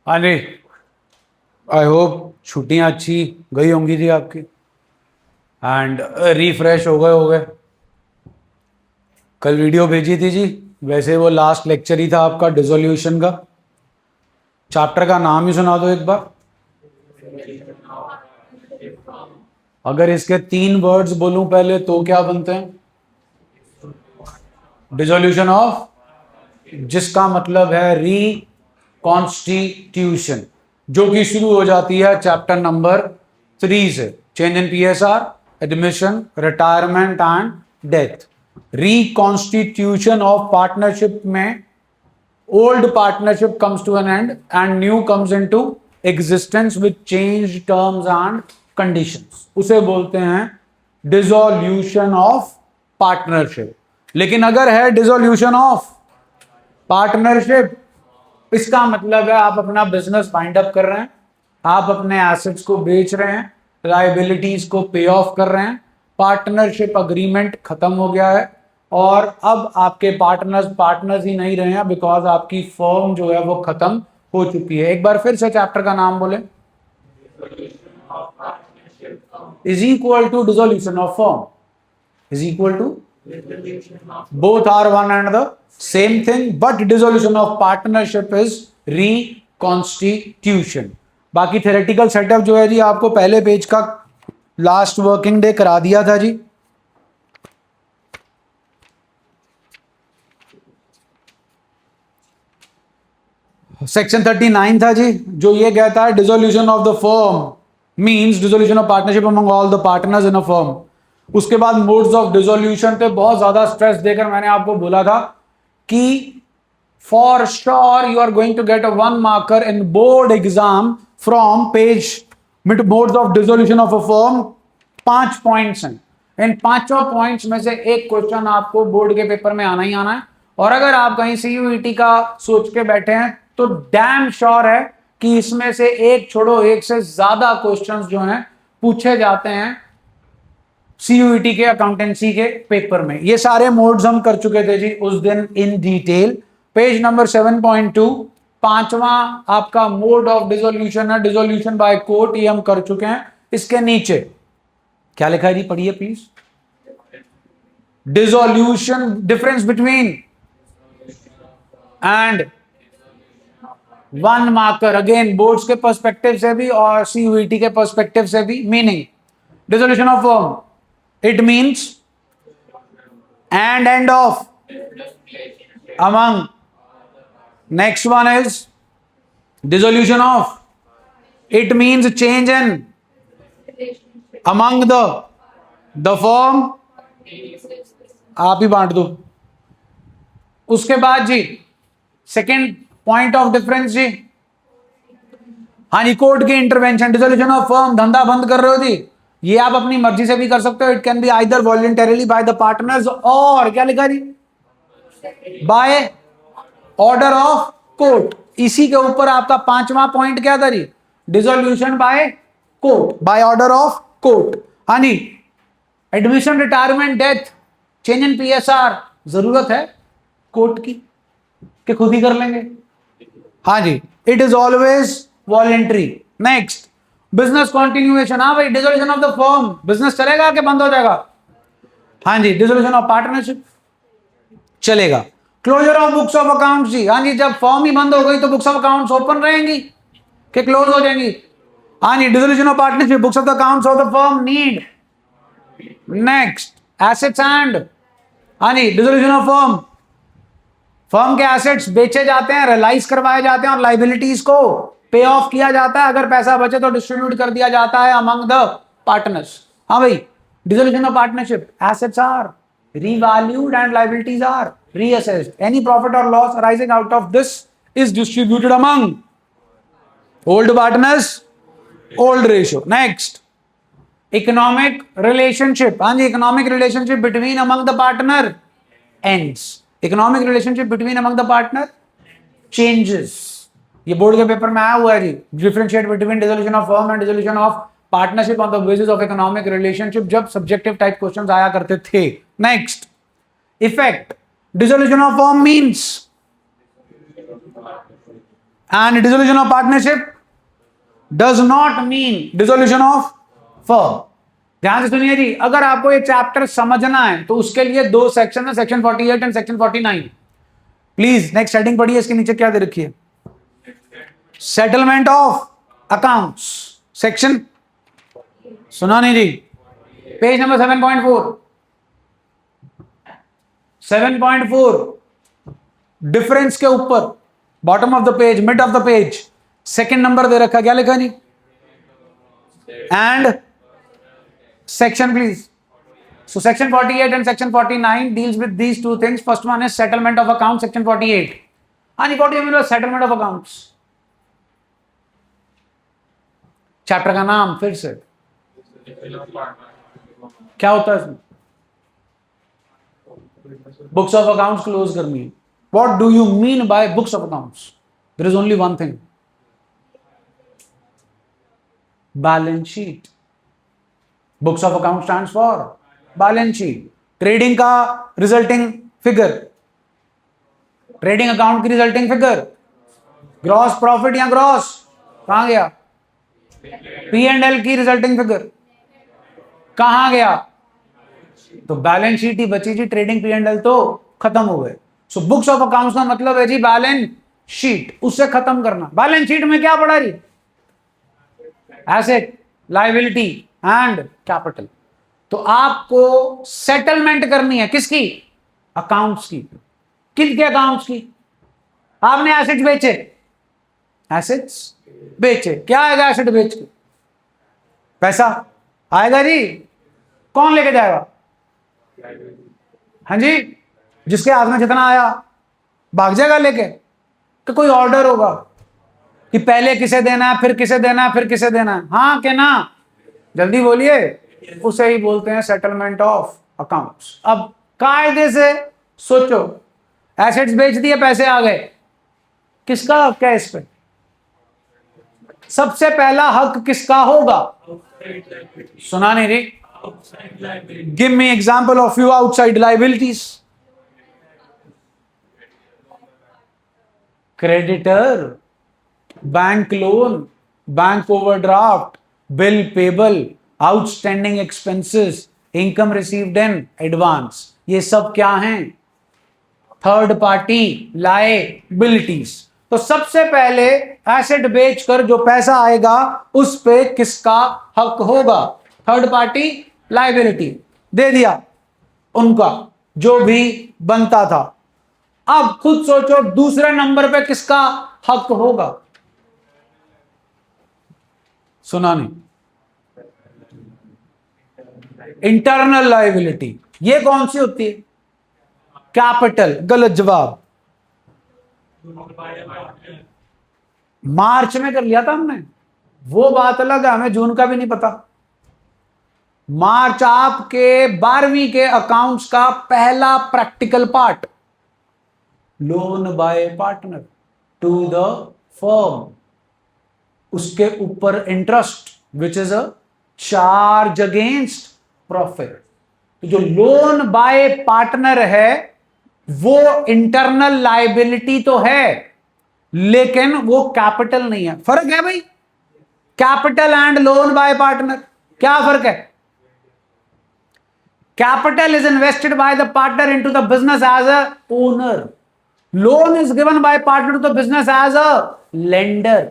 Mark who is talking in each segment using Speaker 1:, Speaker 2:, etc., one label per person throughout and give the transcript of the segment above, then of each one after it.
Speaker 1: हाँ जी। I hope छुट्टियां अच्छी गई होंगी जी आपकी एंड रिफ्रेश हो गए। कल वीडियो भेजी थी जी। वैसे वो लास्ट लेक्चर ही था आपका डिसोल्यूशन का। चैप्टर का नाम ही सुना दो एक बार। अगर इसके 3 वर्ड्स बोलूं पहले तो क्या बनते हैं? डिसोल्यूशन ऑफ, जिसका मतलब है रिकॉन्स्टिट्यूशन, जो कि शुरू हो जाती है चैप्टर नंबर 3 से। Change in PSR, admission, retirement and death. Reconstitution of partnership में old partnership comes to an end and new comes into existence with change terms and conditions, उसे बोलते हैं डिसोल्यूशन ऑफ पार्टनरशिप। लेकिन अगर है dissolution of partnership, इसका मतलब है आप अपना बिजनेस वाइंड अप कर रहे हैं, आप अपने एसेट्स को बेच रहे हैं, लाइबिलिटीज को पे ऑफ कर रहे हैं, पार्टनरशिप अग्रीमेंट खत्म हो गया है और अब आपके पार्टनर्स ही नहीं रहे हैं बिकॉज आपकी फर्म जो है वो खत्म हो चुकी है। एक बार फिर से चैप्टर का नाम बोले। Is equal to dissolution of firm, is equal to, both are one and the same thing, but dissolution of partnership is reconstitution. बाकी थेरेटिकल सेटअप जो है जी आपको पहले पेज का लास्ट वर्किंग डे करा दिया था जी। सेक्शन 39 था जी, जो ये कहता है dissolution of the firm means dissolution of partnership among all the partners in a firm. उसके बाद मोड्स ऑफ डिसोल्यूशन पे बहुत ज्यादा स्ट्रेस देकर मैंने आपको बोला था कि for sure you are going to get a 1 marker in board exam from page modes of dissolution of a firm. 5 points हैं, इन 5 पॉइंट्स में से एक क्वेश्चन आपको बोर्ड के पेपर में आना ही आना है। और अगर आप कहीं सीयूईटी का सोच के बैठे हैं तो डैम श्योर है कि इसमें से एक छोड़ो एक से ज्यादा क्वेश्चंस जो हैं पूछे जाते हैं सीयूईटी के अकाउंटेंसी के पेपर में। ये सारे मोड्स हम कर चुके थे जी उस दिन इन डिटेल। पेज नंबर 7.2 5वां आपका मोड ऑफ डिसोल्यूशन है, डिसोल्यूशन बाय कोर्ट, ये हम कर चुके हैं। इसके नीचे क्या लिखा है जी, पढ़िए please. Dissolution, difference between and 1 marker, again boards के पर्सपेक्टिव से भी और सीयूईटी के पर्सपेक्टिव से भी। Meaning dissolution of firm, it means and end of among. Next one is dissolution of, it means change in among the firm। आप ही बांट दो। उसके बाद जी सेकेंड पॉइंट ऑफ डिफरेंस जी, हाँ जी, कोर्ट की इंटरवेंशन। डिसोल्यूशन ऑफ फर्म, धंधा बंद कर रहे हो जी, ये आप अपनी मर्जी से भी कर सकते हो। It can be either voluntarily by the partners और क्या लिखा जी, बाय ऑर्डर ऑफ कोर्ट। इसी के ऊपर आपका 5वां पॉइंट क्या था जी, dissolution by court, by order of court. हाँ जी, admission, retirement, death, change in PSR, जरूरत है कोर्ट की कि खुद ही कर लेंगे? हाँ जी, it is always voluntary. Next, business continuation. हाँ भाई, dissolution of the firm, business चलेगा कि बंद हो जाएगा? हाँ जी, डिसोल्यूशन ऑफ पार्टनरशिप चलेगा। Closure of books of accounts जी, हाँ जी, जब फर्म ही बंद हो गई तो बुक्स ऑफ अकाउंट्स ओपन रहेंगी कि क्लोज हो जाएंगी? हाँ जी, dissolution of partnership, books of the accounts of the firm need. Next, assets and, हाँ जी, डिसोल्यूशन ऑफ फर्म, फर्म के एसेट्स बेचे जाते हैं, रियलाइज करवाए जाते हैं और लाइबिलिटीज को पे ऑफ किया जाता है। अगर पैसा बचे तो डिस्ट्रीब्यूट कर दिया जाता है अमंग द पार्टनर्स। हाँ भाई, dissolution of partnership, assets are revalued and liabilities are reassessed. Any profit or loss arising out of this is distributed among old partners, old ratio. Next, economic relationship. हाँ जी, economic relationship between among the partner ends. Economic relationship between among the partner changes. ये board के paper में आया हुआ है जी। Differentiate between dissolution of firm and dissolution of partnership on the basis of economic relationship, जब subjective type questions आया करते थे। Next, effect, dissolution of firm means and dissolution of partnership does not mean dissolution of firm. ध्यान से सुनिए जी, अगर आपको ये चैप्टर समझना है तो उसके लिए दो सेक्शन है, section 48 and section 49। Please next heading पढ़िए, इसके नीचे क्या दे रखी है, सेटलमेंट ऑफ अकाउंट्स, सेक्शन, सुना नहीं जी, पेज नंबर 7.4, 7.4 डिफरेंस के ऊपर bottom of the page, mid of the page, second number दे रखा, क्या लिखा जी, and section please. So section 48 and section 49 deals with these two things. First one is settlement of accounts, section 48. Ani, what do you mean by settlement of accounts? Chapter का नाम फिर से क्या होता है इसमें, बुक्स ऑफ अकाउंट्स क्लोज करनी है। What do you mean by books of accounts? There is only one thing, balance sheet. Books of account stands for balance sheet, trading का रिजल्टिंग फिगर, ट्रेडिंग अकाउंट की resulting figure, gross profit या gross कहां गया, P&L की resulting figure कहां गया, तो balance sheet ही बची जी, ट्रेडिंग P&L तो खत्म हो गए। सो बुक्स ऑफ अकाउंट्स का मतलब है जी बैलेंस शीट, उससे खत्म करना। बैलेंस शीट में क्या पड़ा जी, एसेट, लायबिलिटी एंड कैपिटल। तो आपको सेटलमेंट करनी है किसकी, अकाउंट्स की। किसके अकाउंट्स की, आपने एसेट्स बेचे, एसेट्स बेचे, क्या आएगा एसेट बेच के, पैसा आएगा जी, कौन लेके जाएगा, हाँ जी, जिसके हाथ में जितना आया भाग जाएगा लेके, कि कोई ऑर्डर होगा कि पहले किसे देना है, फिर किसे देना है, फिर किसे देना है, हाँ के ना, जल्दी बोलिए, उसे ही बोलते हैं सेटलमेंट ऑफ अकाउंट्स। अब कायदे से सोचो, एसेट्स बेच दिए, पैसे आ गए, किसका हक है इस पे, सबसे पहला हक किसका होगा, सुना नहीं रही, give me example of you outside liabilities, creditor, bank loan, bank overdraft, bill payable, outstanding expenses, income received in advance, ये सब क्या हैं, थर्ड पार्टी लायबिलिटीज। तो सबसे पहले एसेट बेचकर जो पैसा आएगा उस पे किसका हक होगा, थर्ड पार्टी लायबिलिटी, दे दिया उनका जो भी बनता था। अब खुद सोचो दूसरे नंबर पे किसका हक होगा, सुना नहीं, इंटरनल लायबिलिटी। ये कौन सी होती है, कैपिटल, गलत जवाब, मार्च में कर लिया था हमने, वो बात अलग है, हमें जून का भी नहीं पता। मार्च आपके 12वीं के अकाउंट्स का पहला practical part, loan by partner to the firm, उसके ऊपर interest which is a charge against profit. तो जो लोन बाय पार्टनर है वो इंटरनल लायबिलिटी तो है लेकिन वो कैपिटल नहीं है। फर्क है भाई, capital and loan by partner, क्या फर्क है, capital is invested by the partner into the business as a owner, loan is given by partner to the business as a lender.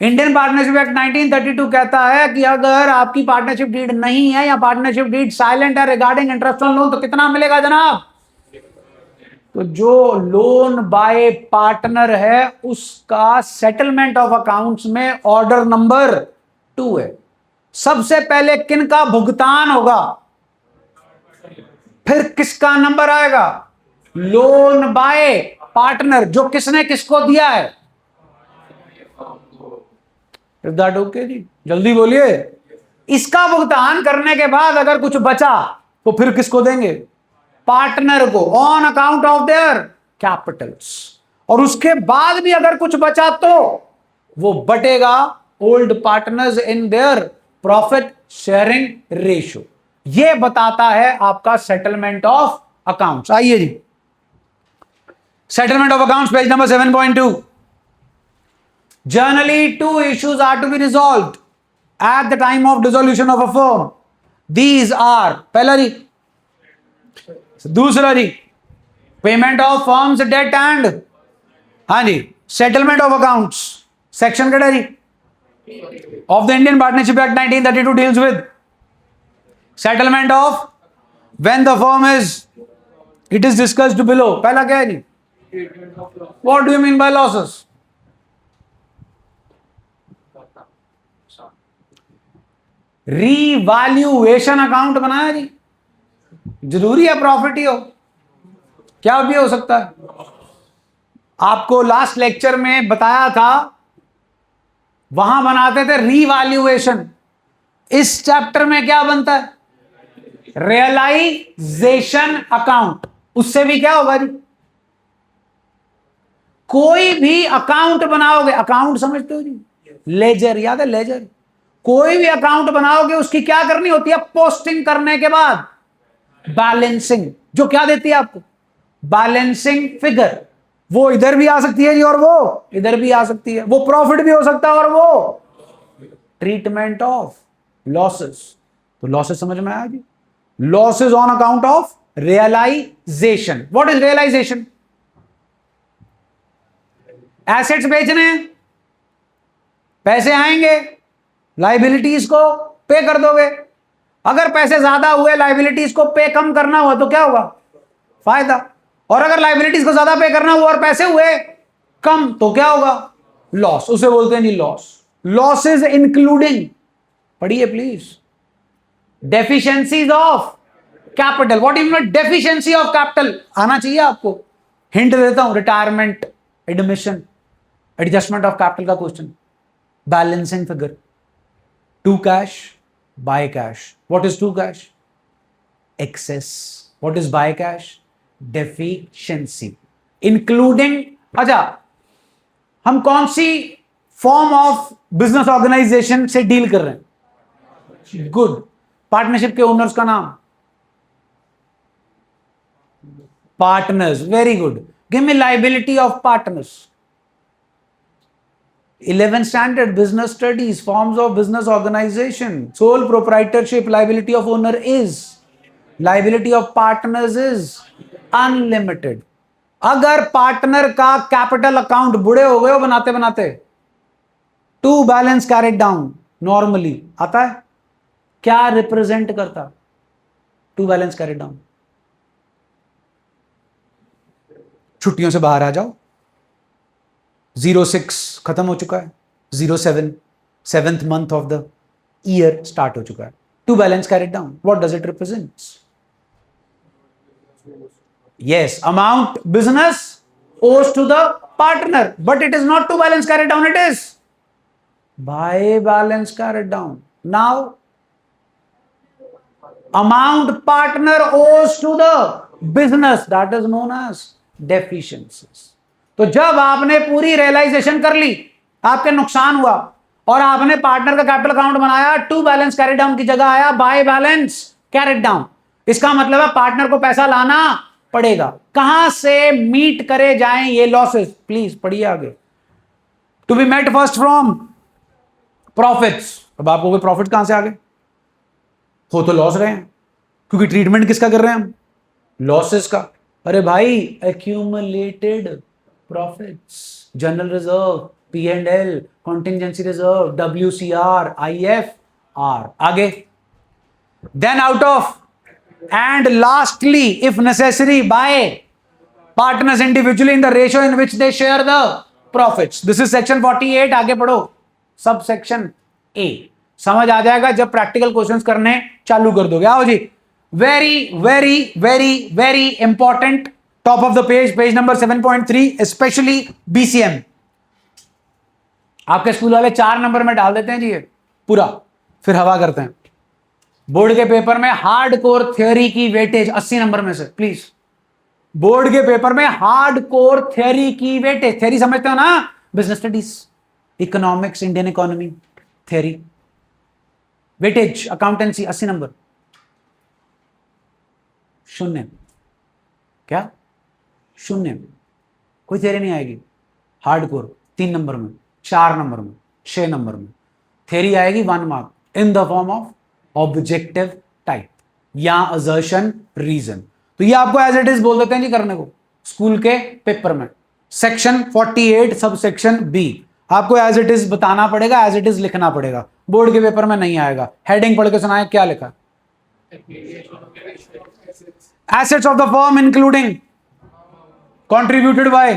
Speaker 1: Indian partnership act 1932 कहता है कि अगर आपकी partnership deed नहीं है या पार्टनरशिप डीड साइलेंट है regarding interest on loan तो कितना मिलेगा जनाब, तो जो लोन बाय पार्टनर है उसका सेटलमेंट ऑफ अकाउंट्स में ऑर्डर नंबर 2 है। सबसे पहले किनका भुगतान होगा, फिर किसका नंबर आएगा, लोन बाय पार्टनर, जो किसने किसको दिया है। इज दैट ओके जी, जल्दी बोलिए। इसका भुगतान करने के बाद अगर कुछ बचा तो फिर किसको देंगे, पार्टनर को, on account of their capitals. और उसके बाद भी अगर कुछ बचा तो वो बटेगा old partners in their profit sharing ratio. ये बताता है आपका सेटलमेंट ऑफ अकाउंट्स। आइए जी, settlement of accounts page number 7.2। Generally, two issues are to be resolved at the time of dissolution of a firm. These are पहला जी, दूसरा जी, payment of firms debt and, हाँ जी, सेटलमेंट ऑफ अकाउंट्स. सेक्शन क्या है जी of the Indian partnership act 1932 deals with settlement of when the firm is, it is discussed below. पहला क्या है जी, what do you mean by losses? Revaluation account बनाया जी, जरूरी है प्रॉफिट ही हो, क्या भी हो सकता है. आपको लास्ट लेक्चर में बताया था, वहां बनाते थे रीवैल्यूएशन. इस चैप्टर में क्या बनता है? Realisation account. उससे भी क्या होगा जी, कोई भी अकाउंट बनाओगे, अकाउंट समझते हो जी, लेजर, याद है लेजर? कोई भी अकाउंट बनाओगे उसकी क्या करनी होती है? पोस्टिंग करने के बाद बैलेंसिंग, जो क्या देती है आपको? Balancing figure. वो इधर भी आ सकती है जी और वो इधर भी आ सकती है. वो प्रॉफिट भी हो सकता है और वो ट्रीटमेंट ऑफ लॉसेस. तो लॉसेस समझ में आया जी? Losses on account of realisation. What is realisation? Assets बेचने हैं, पैसे आएंगे, लाइबिलिटीज को पे कर दोगे. अगर पैसे ज्यादा हुए, लाइबिलिटीज को पे कम करना हुआ तो क्या होगा? फायदा. और अगर लाइबिलिटीज को ज्यादा पे करना हुआ और पैसे हुए कम तो क्या होगा? लॉस. उसे बोलते हैं जी लॉस. लॉसेज इंक्लूडिंग, पढ़िए please, deficiencies of capital. What is deficiency of capital? आना चाहिए आपको. हिंट देता हूं, retirement, admission, adjustment of capital का question. Balancing figure. To cash, by cash. What is to cash? Excess. What is by cash? Deficiency. Including. अच्छा, हम कौन सी फॉर्म ऑफ बिजनेस ऑर्गेनाइजेशन से डील कर रहे हैं? गुड. पार्टनरशिप के ओनर्स का नाम? Partners. Very good. Give me liability of partners. 11th standard business studies, forms of business organization. Sole proprietorship, liability of owner is, liability of partners is unlimited. अगर partner का capital account बुढ़े हो गए हो बनाते बनाते, to balance carried down normally आता है, क्या रिप्रेजेंट करता? To balance carried down. छुट्टियों से बाहर आ जाओ, 06 खत्म हो चुका है, 07 7th month of the year start हो चुका है. To balance carried down, what does it represents? yes, amount business owes to the partner, but it is not to balance carried down, it is by balance carried down. Now amount partner owes to the business, that is known as deficiencies. तो जब आपने पूरी realisation कर ली, आपके नुकसान हुआ और आपने पार्टनर का कैपिटल अकाउंट बनाया, टू बैलेंस कैरिड डाउन की जगह आया बाय बैलेंस कैरिड डाउन. इसका मतलब है पार्टनर को पैसा लाना पड़ेगा. कहां से मीट करे जाएं ये लॉसेस? प्लीज पढ़िए आगे. To be met first from profits. अब आपको कोई प्रॉफिट कहां से आ गए? हो तो लॉस रहे हैं, क्योंकि ट्रीटमेंट किसका कर रहे हैं हम? लॉसेस का. अरे भाई, accumulated profits, general reserve, P&L, contingency reserve, WCR, IFR. आगे. Then out of, and lastly if necessary by partners individually in the ratio in which they share the profits. This is section 48. आगे पढ़ो, sub section A. समझ आ जाएगा जब practical questions करने चालू कर दोगे. आओ जी, very very very very important, top of the page, page number 7.3, specially BCM. आपके स्कूल वाले 4 नंबर में डाल देते हैं जी ये पूरा, फिर हवा करते हैं. बोर्ड के पेपर में हार्ड कोर थ्योरी की वेटेज 80 नंबर में से, प्लीज. बोर्ड के पेपर में हार्ड कोर थ्योरी की वेटेज, थ्योरी समझते हो ना? Business studies, economics, Indian economy theory, weightage accountancy 80 number. शून्य. क्या? शून्य. कोई थ्योरी नहीं आएगी. हार्ड कोर 3 नंबर में. 4 नंबर में, 6 नंबर में। थ्योरी आएगी 1 mark in the form of objective type या असर्शन रीजन। तो ये आपको एज इट इज बोल देते हैं जी करने को स्कूल के पेपर में। सेक्शन 48 सब सेक्शन बी आपको एज इट इज बताना पड़ेगा, एज इट इज लिखना पड़ेगा, बोर्ड के पेपर में नहीं आएगा। हेडिंग पढ़ के सुनाए क्या लिखा? Assets of the firm including contributed by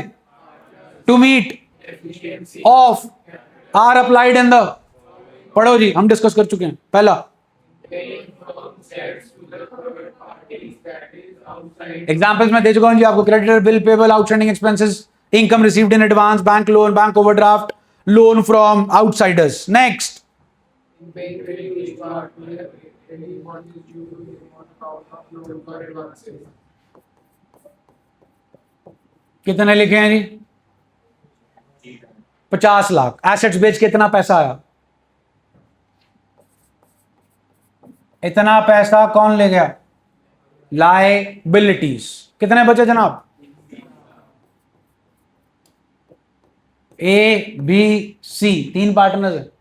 Speaker 1: to meet of are applied in the, पढ़ो जी, हम डिस्कस कर चुके हैं। पहला एग्जाम्पल्स में दे चुका हूं जी आपको, creditor, bill payable, outstanding expenses, income received in advance, bank loan, bank overdraft, loan from outsiders. Next कितने लिखे हैं जी? 50 लाख। एसेट्स बेच के इतना पैसा आया, इतना पैसा कौन ले गया? लायबिलिटीज। कितने बचे जनाब? ए बी सी, 3 पार्टनर्स है।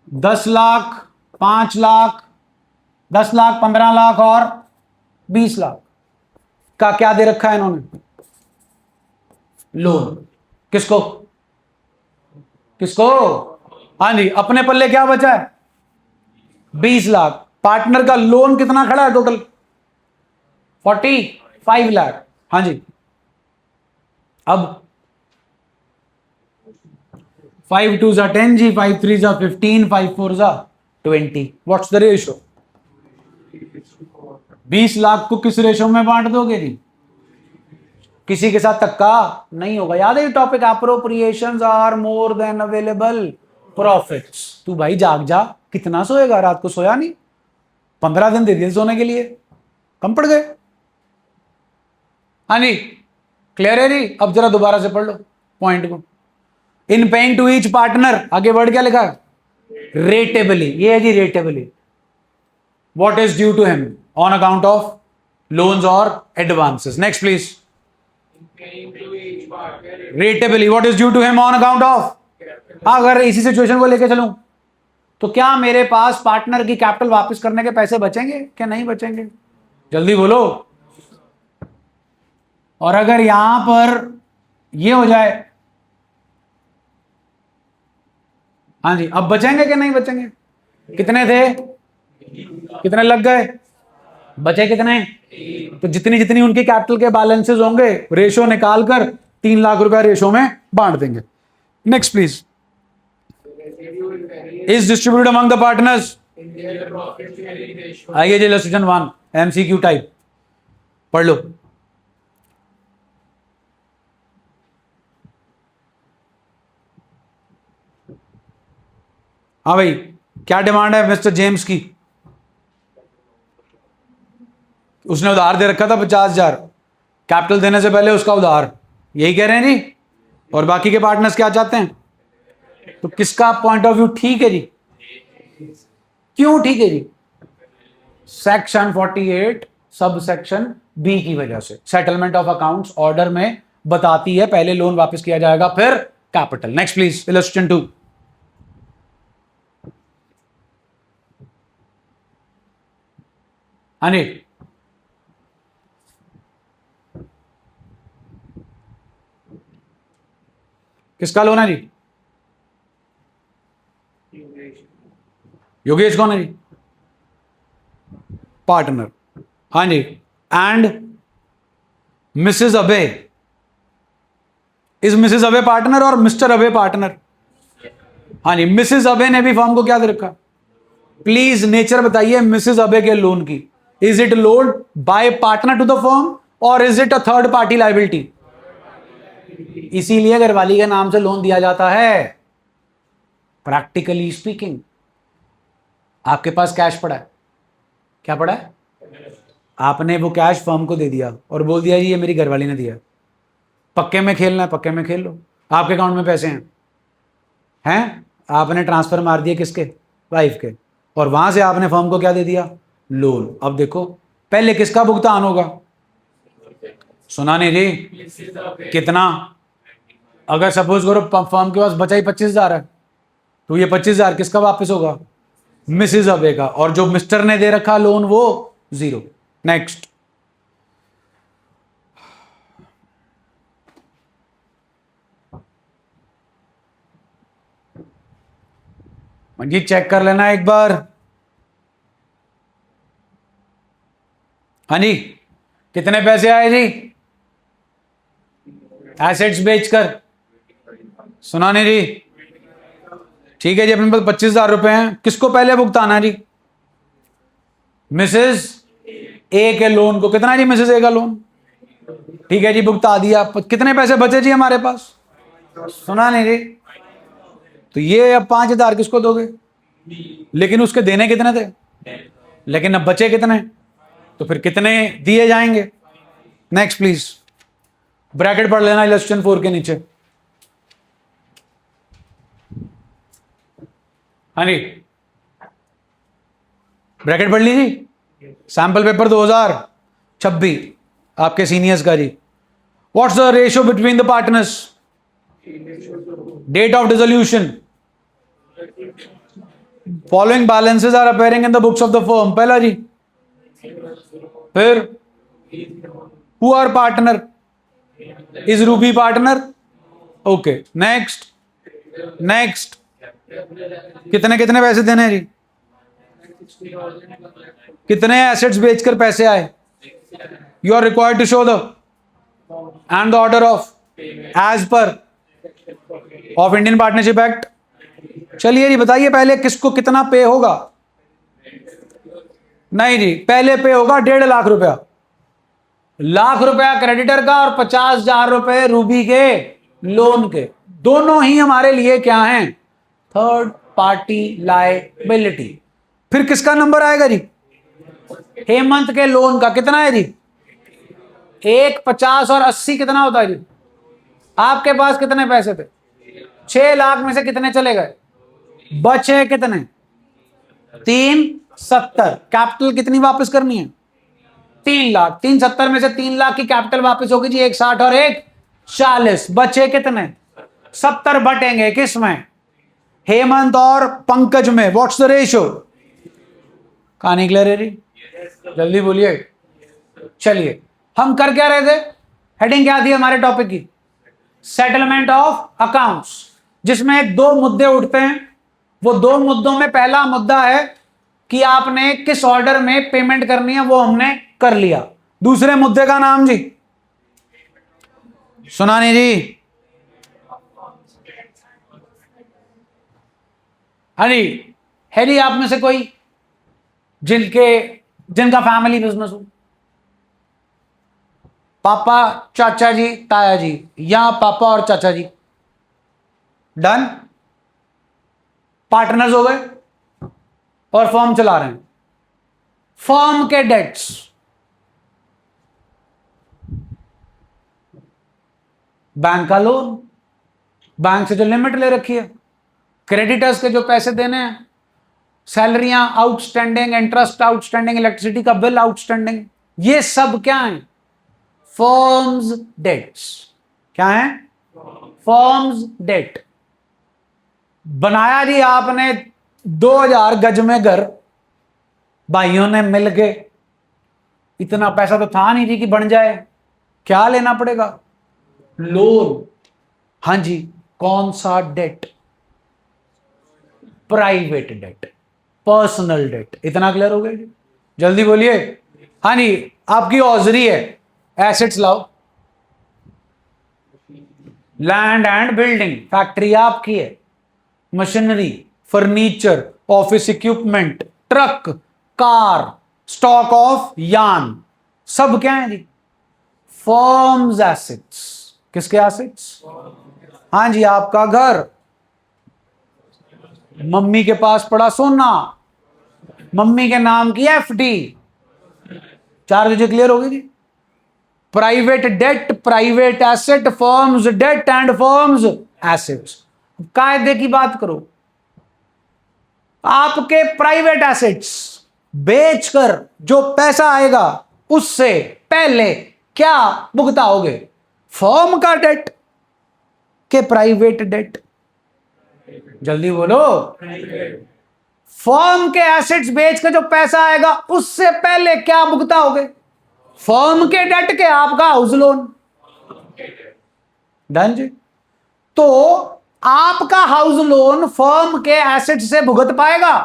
Speaker 1: 10 लाख, 5 लाख, 10 लाख, 15 लाख और 20 लाख का क्या दे रखा है इन्होंने? लोन। किसको? किसको? हाँ जी, अपने पल्ले क्या बचा है? 20 लाख। पार्टनर का लोन कितना खड़ा है टोटल? 45 लाख। हाँ जी, अब 5 2 जा 10 जी, 5 3 जा 15, 5 4 जा 20। What's the ratio? 20 लाख को किस रेशो में बांट दोगे जी? किसी के साथ धक्का नहीं होगा। याद है topic, appropriations are more than available profits. तू भाई जाग जा, कितना सोएगा? रात को सोया नहीं, 15 दिन दे दिए सोने के लिए, कम पड़ गए। हाँ जी, क्लियर है जी? अब जरा दोबारा से पढ़ लो पॉइंट को। In paying to each partner, आगे वर्ड क्या लिखा? रेटेबली। ये है जी rateably. What is due to him on account of loans और advances. Next please. Rateably, what is due to him on account of. अगर इसी सिचुएशन को लेके चलूं तो क्या मेरे पास पार्टनर की कैपिटल वापस करने के पैसे बचेंगे क्या नहीं बचेंगे? जल्दी बोलो। और अगर यहां पर ये हो जाए, हाँ जी, अब बचेंगे क्या नहीं बचेंगे? कितने थे? कितने लग गए? बचे कितने? तो जितनी जितनी उनकी कैपिटल के बैलेंसेस होंगे रेशो निकालकर 3 लाख रुपया रेशो में बांट देंगे। Next please. Is distributed among the partners. आइए जी, इलस्ट्रेशन 1 एमसीक्यू टाइप पढ़ लो। हाँ भाई, क्या डिमांड है मिस्टर जेम्स की? उसने उधार दे रखा था 50,000, कैपिटल देने से पहले उसका उधार, यही कह रहे हैं जी। और बाकी के पार्टनर्स क्या चाहते हैं? तो किसका पॉइंट ऑफ व्यू ठीक है जी? क्यों ठीक है जी? सेक्शन 48 सब सेक्शन बी की वजह से सेटलमेंट ऑफ अकाउंट्स ऑर्डर में बताती है पहले लोन वापस किया जाएगा फिर कैपिटल। Next please, illustration 2। हाँ किसका लोन है जी? योगेश कौन है जी? पार्टनर। हाँ जी, एंड मिसेस अबे। इज मिसेस अबे पार्टनर और मिस्टर अबे पार्टनर? हाँ जी, मिसेस अबे ने भी फॉर्म को क्या दे रखा? प्लीज नेचर बताइए मिसेस अबे के लोन की। Is it loan by partner to the firm और is it a third party liability? इसीलिए घरवाली के नाम से लोन दिया जाता है। प्रैक्टिकली स्पीकिंग, आपके पास कैश पड़ा है, क्या पड़ा है? आपने वो कैश फर्म को दे दिया और बोल दिया जी ये मेरी घरवाली ने दिया। पक्के में खेलना है, पक्के में खेल लो। आपके अकाउंट में पैसे हैं, आपने ट्रांसफर मार दिया किसके? वाइफ के। और वहां से आपने फर्म को क्या दे दिया? लोन। अब देखो पहले किसका भुगतान होगा? सुना नहीं जी? कितना? अगर सपोज करो फर्म के पास बचा ही 25,000 है, तो ये 25,000 किसका वापस होगा? मिसेज अबे का। और जो मिस्टर ने दे रखा लोन वो 0। नेक्स्ट, जी चेक कर लेना एक बार। हाँ जी, कितने पैसे आए जी एसेट्स बेचकर? सुना नहीं जी? ठीक है जी, अपने पास 25,000 रुपए हैं। किसको पहले भुगताना जी? मिसेस ए के लोन को। कितना जी मिसेस ए का लोन? ठीक है जी, भुगता दिया। कितने पैसे बचे जी हमारे पास? सुना नहीं जी? तो ये अब 5,000 किसको दोगे? लेकिन उसके देने कितने थे? लेकिन अब बचे कितने? तो फिर कितने दिए जाएंगे? नेक्स्ट प्लीज, ब्रैकेट पढ़ लेना इलस्ट्रेशन 4 के नीचे। हाँ जी, ब्रैकेट पढ़ लीजिए। सैंपल पेपर 2026 आपके सीनियर्स का जी। What's the ratio between the partners? Date of dissolution? Following balances are appearing in the books of the firm. पहला जी। फिर who are partner? Is Ruby partner? Okay, next. Next, कितने कितने पैसे देने हैं जी? कितने एसेट्स बेचकर पैसे आए? You are required to show the end the order of as per of Indian partnership act. चलिए जी, बताइए पहले किसको कितना पे होगा? नहीं जी, पहले पे होगा 1.5 लाख रुपया। लाख रुपया क्रेडिटर का और 50,000 रुपए रूबी के लोन के। दोनों ही हमारे लिए क्या हैं? Third party liability. फिर किसका नंबर आएगा जी? हेमंत के लोन का। कितना है जी? 1, 50 और 80 कितना होता है जी? आपके पास कितने पैसे थे? 6 लाख में से कितने चले गए? बचे कितने? 370। कैपिटल कितनी वापस करनी है? 3 लाख। 370 में से 3 लाख की कैपिटल वापस होगी जी, 160 और 140। बचे कितने? 70 बटेंगे किस में? हेमंत और पंकज में। What's the ratio? कहानी क्लियर है जी? जल्दी बोलिए। चलिए, हम कर क्या रहे थे? हेडिंग क्या थी हमारे टॉपिक की? सेटलमेंट ऑफ अकाउंट्स, जिसमें 2 मुद्दे उठते हैं। वो 2 मुद्दों में पहला मुद्दा है कि आपने किस ऑर्डर में पेमेंट करनी है, वो हमने कर लिया। दूसरे मुद्दे का नाम जी? सुना नहीं जी? हाँ जी, है जी आप में से कोई जिनका फैमिली बिजनेस हो? पापा, चाचा जी, ताया जी, या पापा और चाचा जी? डन। पार्टनर्स हो गए और फर्म चला रहे हैं। फर्म के डेट्स, बैंक का लोन, बैंक से जो लिमिट ले रखी है, क्रेडिटर्स के जो पैसे देने हैं, सैलरियां आउटस्टैंडिंग, इंटरेस्ट आउटस्टैंडिंग, इलेक्ट्रिसिटी का बिल आउटस्टैंडिंग, ये सब क्या है? Firm's debts. क्या है? Firm's debt. बनाया जी आपने 2000 गज में घर, भाइयों ने मिल के। इतना पैसा तो था नहीं जी कि बन जाए। क्या लेना पड़ेगा? लोन। हाँ जी, कौन सा डेट? Private debt, personal debt. इतना क्लियर हो गया जी? जल्दी बोलिए। हाँ जी, आपकी औजरी है, एसेट्स लाओ। लैंड एंड बिल्डिंग, फैक्ट्री आपकी है। Machinery, furniture, office equipment, truck, car, stock of yarn, सब क्या है जी? Firms assets. किसके एसेट्स? हाँ जी, आपका घर, मम्मी के पास पड़ा सोना, मम्मी के नाम की एफडी। 4 चीजें क्लियर होगी जी? Private debt, private asset, firms debt and firms assets. कायदे की बात करो, आपके प्राइवेट एसेट्स बेचकर जो पैसा आएगा उससे पहले क्या भुगताओगे? फर्म का डेट। के प्राइवेट डेट, जल्दी बोलो, फर्म के एसेट्स बेच के जो पैसा आएगा उससे पहले क्या भुगताओगे? फर्म के डेट के आपका हाउस लोन। डन जी। तो आपका हाउस लोन फर्म के एसेट से भुगत पाएगा?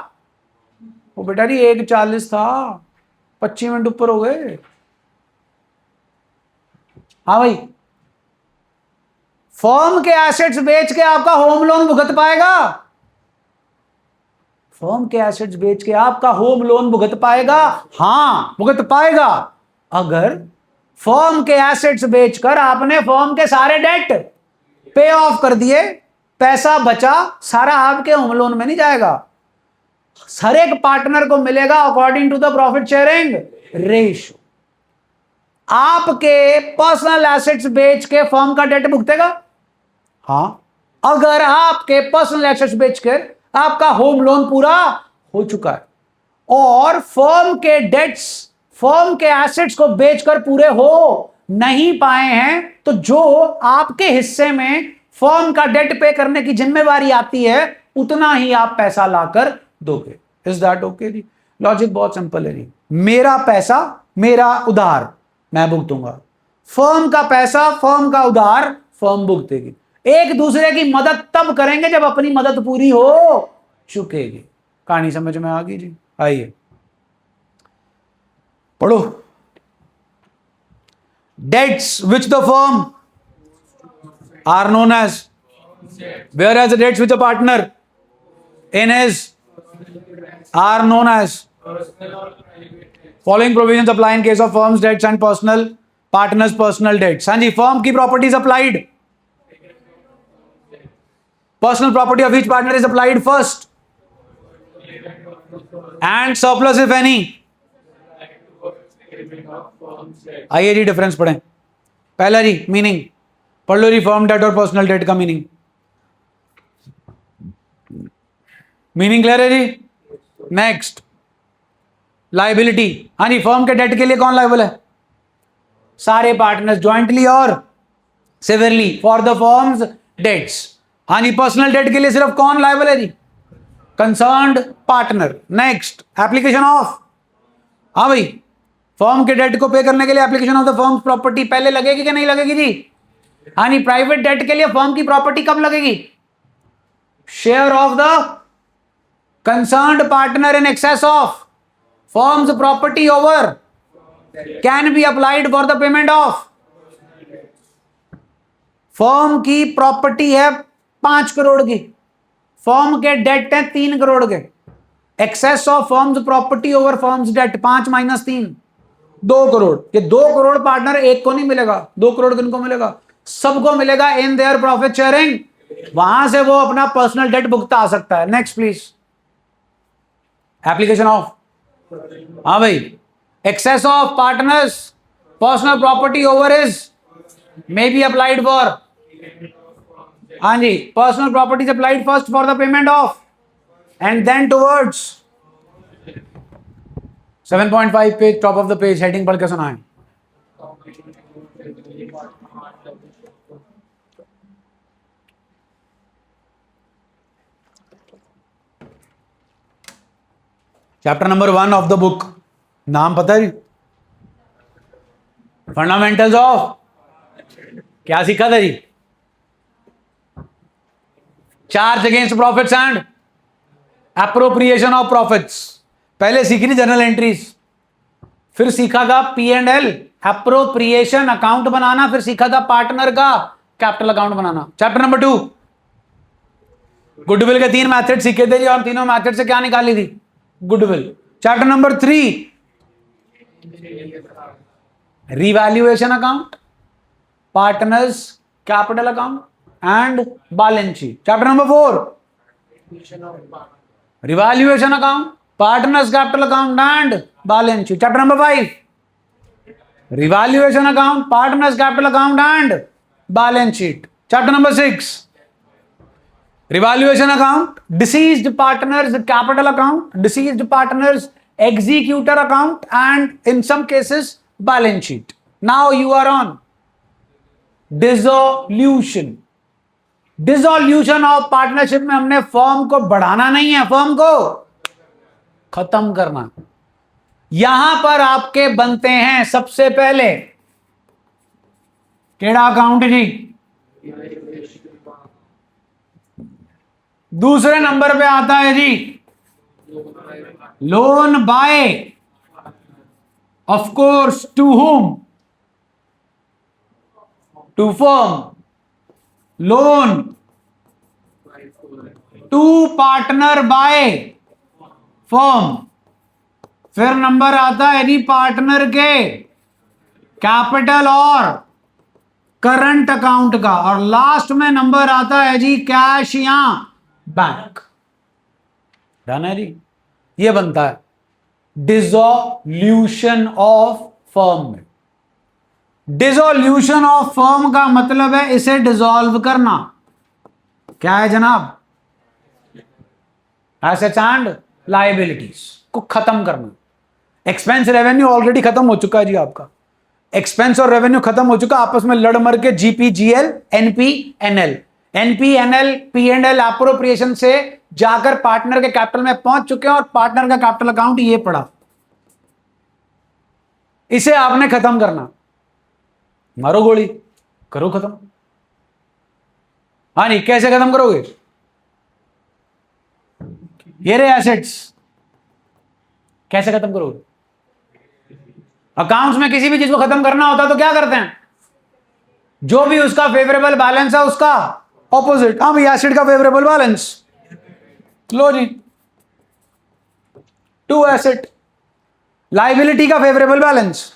Speaker 1: वो बेटा जी 1:40 था, 25 मिनट ऊपर हो गए। हाँ भाई, फर्म के एसेट्स बेच के आपका होम लोन भुगत पाएगा? फर्म के एसेट्स बेच के आपका होम लोन भुगत पाएगा? हां भुगत पाएगा, अगर फर्म के एसेट्स बेचकर आपने फर्म के सारे डेट पे ऑफ कर दिए, पैसा बचा, सारा आपके होम लोन में नहीं जाएगा, हर एक पार्टनर को मिलेगा according to the profit sharing ratio. आपके पर्सनल एसेट्स बेच के फर्म का डेट भुगतेगा? हां, अगर आपके पर्सनल एसेट्स बेचकर आपका होम लोन पूरा हो चुका है और फर्म के डेट्स, फर्म के एसेट्स को बेचकर पूरे हो नहीं पाए हैं, तो जो आपके हिस्से में फर्म का डेट पे करने की जिम्मेवारी आती है उतना ही आप पैसा लाकर दोगे। इज दैट ओके जी? लॉजिक बहुत सिंपल है जी। मेरा पैसा, मेरा उधार मैं भुगतूंगा, फर्म का पैसा, फर्म का उधार फर्म भुगतेगी। एक दूसरे की मदद तब करेंगे जब अपनी मदद पूरी हो चुकेगी। कहानी समझ में आ गई जी? आइए पढ़ो। Debts which the firm are known as, whereas the debts which a partner in his are known as, following provisions apply in case of firm's debts and personal partners personal debts. हाँ जी, firm की properties applied, personal property of each partner is applied first and surplus if any। आइए जी difference पढ़ें। पहला जी meaning पढ़ लो जी, firm date और personal date का meaning. Meaning clear है जी? Next liability. हाँ जी, फर्म के डेट के लिए कौन लायबल है? सारे पार्टनर्स ज्वाइंटली और severally for the firm's debts. हाँ जी, पर्सनल डेट के लिए सिर्फ कौन लायबल है जी? Concerned partner. Next application of, हाँ भाई, फर्म के डेट को पे करने के लिए application of the firm property पहले लगेगी कि नहीं लगेगी जी? हाँ जी, प्राइवेट डेट के लिए फर्म की प्रॉपर्टी कब लगेगी? Share of the concerned partner in excess of firm's property over can be applied for the payment of. Firm की प्रॉपर्टी है 5 करोड़ की, फर्म के डेट है 3 करोड़ के, excess of firm's property over firm's debt 5 - 3 2 crore. ये 2 करोड़ पार्टनर एक को नहीं मिलेगा, 2 करोड़ किनको मिलेगा? सबको मिलेगा इन देयर प्रॉफिट शेयरिंग, वहां से वो अपना पर्सनल डेट भुगता सकता है। नेक्स्ट प्लीज, एप्लीकेशन ऑफ, हाँ भाई, excess of partners personal property over is may be applied for, हाँ जी, personal property applied first for the payment of and then towards 7.5 page, top of the page, heading पढ़ के सुनाएं। Chapter number 1 of the book, नाम पता है? Fundamentals of, क्या सीखा था जी? Charge against profits and appropriation of profits. पहले सीखी थी जर्नल एंट्रीज, फिर सीखा था P&L, एप्रोप्रिएशन अकाउंट बनाना, फिर सीखा था पार्टनर का कैपिटल अकाउंट बनाना। चैप्टर नंबर 2 गुडविल के 3 मेथड सीखे थे जी, और तीनों मेथड से क्या निकाली थी? Goodwill. Chapter number 3 revaluation account, partners capital account and balance sheet. Chapter number 4 revaluation account, partners capital account and balance sheet. Chapter number 5 revaluation account, partners capital account and balance sheet. Chapter number 6 revaluation account, deceased partners capital account, deceased partners executor account, and in some cases balance sheet. Now you are on dissolution. Dissolution of partnership में हमने firm को बढ़ाना नहीं है, firm को खत्म करना। यहां पर आपके बनते हैं सबसे पहले केड़ा अकाउंट जी, दूसरे नंबर पे आता है जी loan by, of course to whom, to firm, loan to partner by firm. फिर नंबर आता है जी पार्टनर के कैपिटल और करंट अकाउंट का, और लास्ट में नंबर आता है जी कैश या बैंक। डन है जी। ये बनता है डिसॉल्यूशन ऑफ फर्म में। डिसॉल्यूशन ऑफ फर्म का मतलब है इसे डिसॉल्व करना। क्या है जनाब? एसेट्स एंड लायबिलिटीज को खत्म करना। एक्सपेंस रेवेन्यू ऑलरेडी खत्म हो चुका है जी आपका, एक्सपेंस और रेवेन्यू खत्म हो चुका, आपस में लड़ मर के GPGL, NP, NL, NP, NL, P and L appropriation से जाकर पार्टनर के कैपिटल में पहुंच चुके हैं और पार्टनर का कैपिटल अकाउंट ये पड़ा, इसे आपने खत्म करना। मारो गोली, करो खत्म। हाँ नहीं, कैसे खत्म करोगे? ये रहे एसेट्स, कैसे खत्म करोगे? अकाउंट्स में किसी भी चीज को खत्म करना होता है तो क्या करते हैं? जो भी उसका फेवरेबल बैलेंस है उसका ऑपोजिट। हाँ भाई, एसेट का फेवरेबल बैलेंस, लो जी टू एसेट, लाइबिलिटी का फेवरेबल बैलेंस,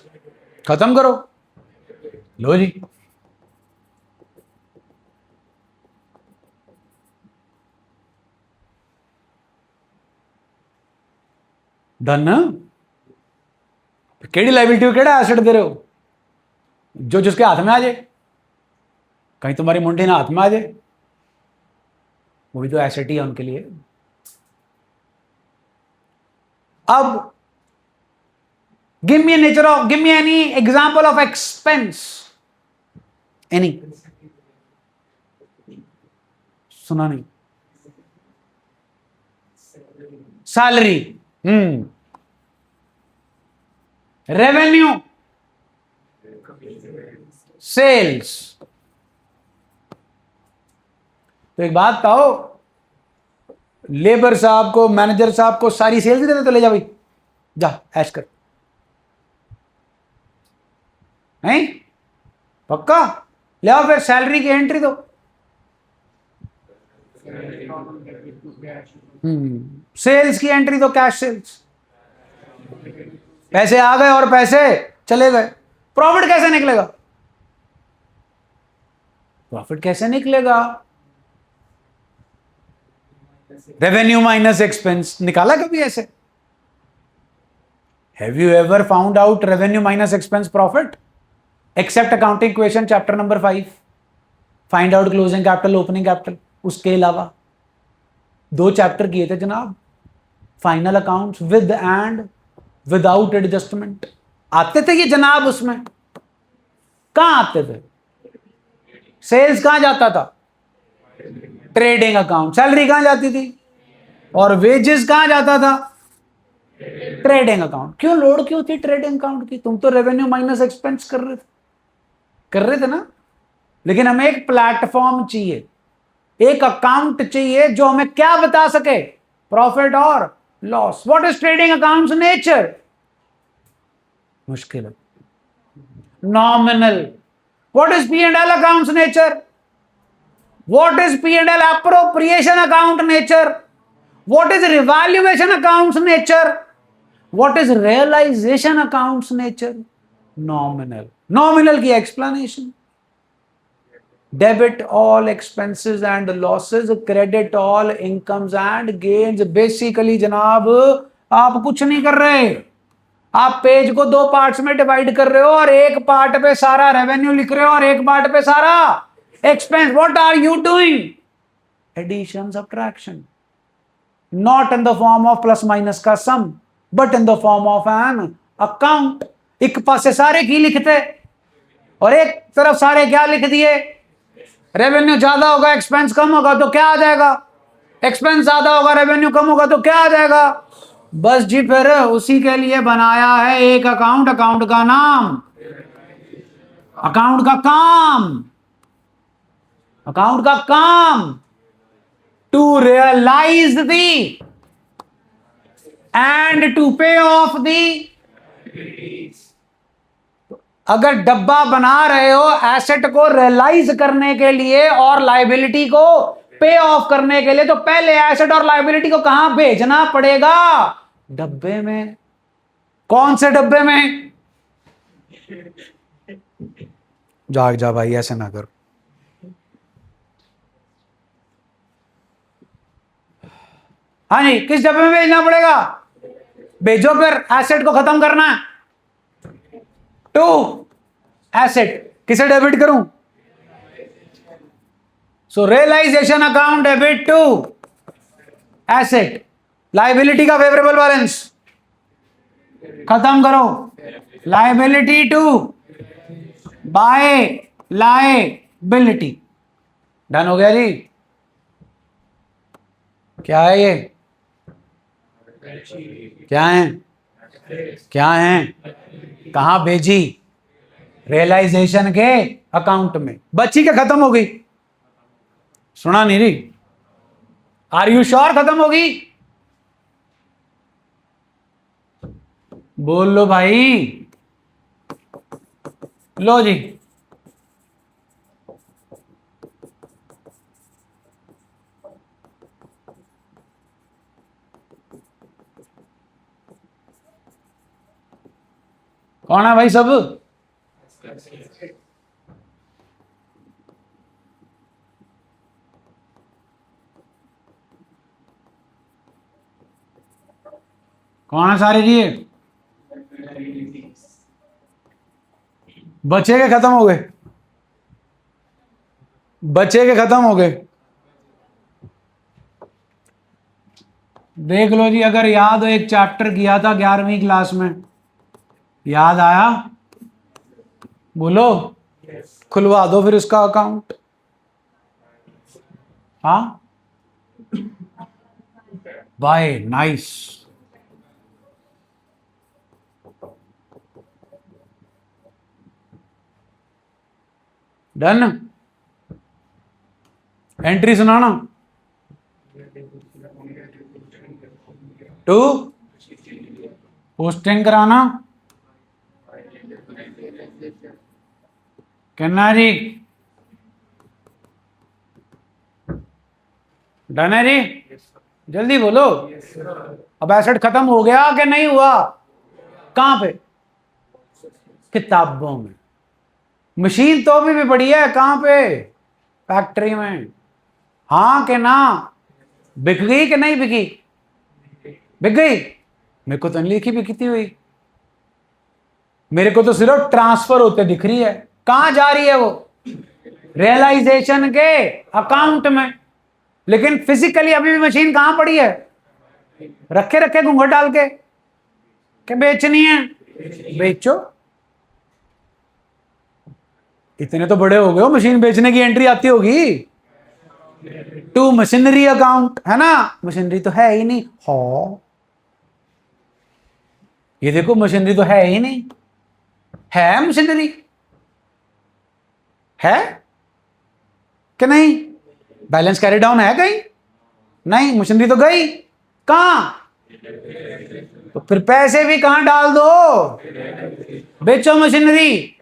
Speaker 1: खत्म करो, लो जी। डन। केड़ी लाइबिलिटी को केड़ा एसेट दे रहे हो? जो जिसके हाथ में आ जाए, कहीं तुम्हारी मुंडी ना हाथ में आ जाए, वो भी तो एसेट ही है उनके लिए। अब give me nature of, give me any example of expense, any. सुना नहीं? Salary, revenue, sales. तो एक बात बताओ, लेबर साहब को, मैनेजर साहब को सारी सेल्स देते तो ले जा भाई, जा ऐश कर, नहीं? पक्का? ले आओ फिर सैलरी की एंट्री दो। सेल्स की एंट्री दो, कैश सेल्स। पैसे आ गए और पैसे चले गए, प्रॉफिट कैसे निकलेगा? प्रॉफिट कैसे निकलेगा? Revenue minus expense. निकाला कभी ऐसे? Have you ever found out revenue minus expense profit? Except accounting equation chapter number 5, find out closing capital, opening capital. उसके अलावा 2 चैप्टर किए थे जनाब, final accounts with and without adjustment. आते थे ये जनाब उसमें? कहां आते थे? सेल्स कहां जाता था? Trading account. सैलरी कहां जाती थी? और वेजेस कहां जाता था? Trading account. क्यों लोड क्यों थी ट्रेडिंग अकाउंट की? तुम तो रेवेन्यू माइनस एक्सपेंस कर रहे थे ना। लेकिन हमें एक प्लेटफॉर्म चाहिए, एक अकाउंट चाहिए जो हमें क्या बता सके? प्रॉफिट और loss. What is trading accounts nature? मुश्किल है, nominal. What is P and L accounts nature? What is P&L appropriation account nature? What is revaluation accounts nature? What is realization accounts nature? Nominal. Nominal की explanation. Debit all expenses and losses, credit all incomes and gains. Basically जनाब आप कुछ नहीं कर रहे, आप page को 2 parts में डिवाइड कर रहे हो और एक पार्ट पे सारा रेवेन्यू लिख रहे हो और एक पार्ट पे सारा expense. What are you doing? Addition, subtraction. Not in the form of plus minus का sum, but in the form of an account. एक पासे सारे की लिखते और एक तरफ सारे क्या लिख दिए? रेवेन्यू ज्यादा होगा एक्सपेंस कम होगा तो क्या आ जाएगा? एक्सपेंस ज्यादा होगा रेवेन्यू कम होगा तो क्या आ जाएगा? बस जी, फिर उसी के लिए बनाया है एक अकाउंट। अकाउंट का नाम, अकाउंट का काम, अकाउंट का काम टू रियलाइज दी एंड टू पे ऑफ दी। अगर डब्बा बना रहे हो एसेट को रियलाइज करने के लिए और लायबिलिटी को पे ऑफ करने के लिए, तो पहले एसेट और लायबिलिटी को कहां भेजना पड़ेगा? डब्बे में। कौन से डब्बे में? जाग जा भाई, ऐसे ना कर। हाँ जी, किस डब्बे में भेजना पड़ेगा? भेजो, फिर एसेट को खत्म करना। टू एसेट, किसे डेबिट करूं? So realisation account debit to asset. Liability का फेवरेबल बैलेंस खत्म करो, liability to by liability. Done हो गया जी। क्या है ये? क्या है? क्या है? कहां भेजी? रियलाइजेशन के अकाउंट में। बच्ची क्या खत्म हो गई? सुना नहीं रही? आर यू श्योर खत्म होगी? बोल लो भाई। लो जी, कौन है भाई सब? कौन है सारे जी? बचे के खत्म हो गए? बचे के खत्म हो गए? देख लो जी, अगर याद हो एक चैप्टर किया था 11वीं क्लास में, याद आया? बोलो। खुलवा दो फिर उसका अकाउंट। हाँ बाय, नाइस। डन। एंट्री सुनाना। टू पोस्टिंग कराना। कहना जी? डन है जी? जल्दी बोलो। अब एसेट खत्म हो गया कि नहीं हुआ? कहां पे? किताबों में। मशीन तो अभी भी पड़ी है। कहां पे? फैक्ट्री में। हाँ कि ना? बिक गई कि नहीं बिकी? बिक गई। मेरे को तो नहीं लिखी बिकती हुई, मेरे को तो सिर्फ ट्रांसफर होते दिख रही है। कहां जा रही है वो? रियलाइजेशन के अकाउंट में। लेकिन फिजिकली अभी भी मशीन कहां पड़ी है? रखे रखे घूंघट डाल के। क्या बेचनी है? बेचो। इतने तो बड़े हो गए हो, मशीन बेचने की एंट्री आती होगी। टू मशीनरी अकाउंट, है ना? मशीनरी तो है ही नहीं। हो, ये देखो मशीनरी तो है ही नहीं। है मशीनरी? है कि नहीं? बैलेंस कैरी डाउन है कहीं? नहीं, मशीनरी तो गई। कहां? तो फिर पैसे भी कहां डाल दो? बेचो machinery.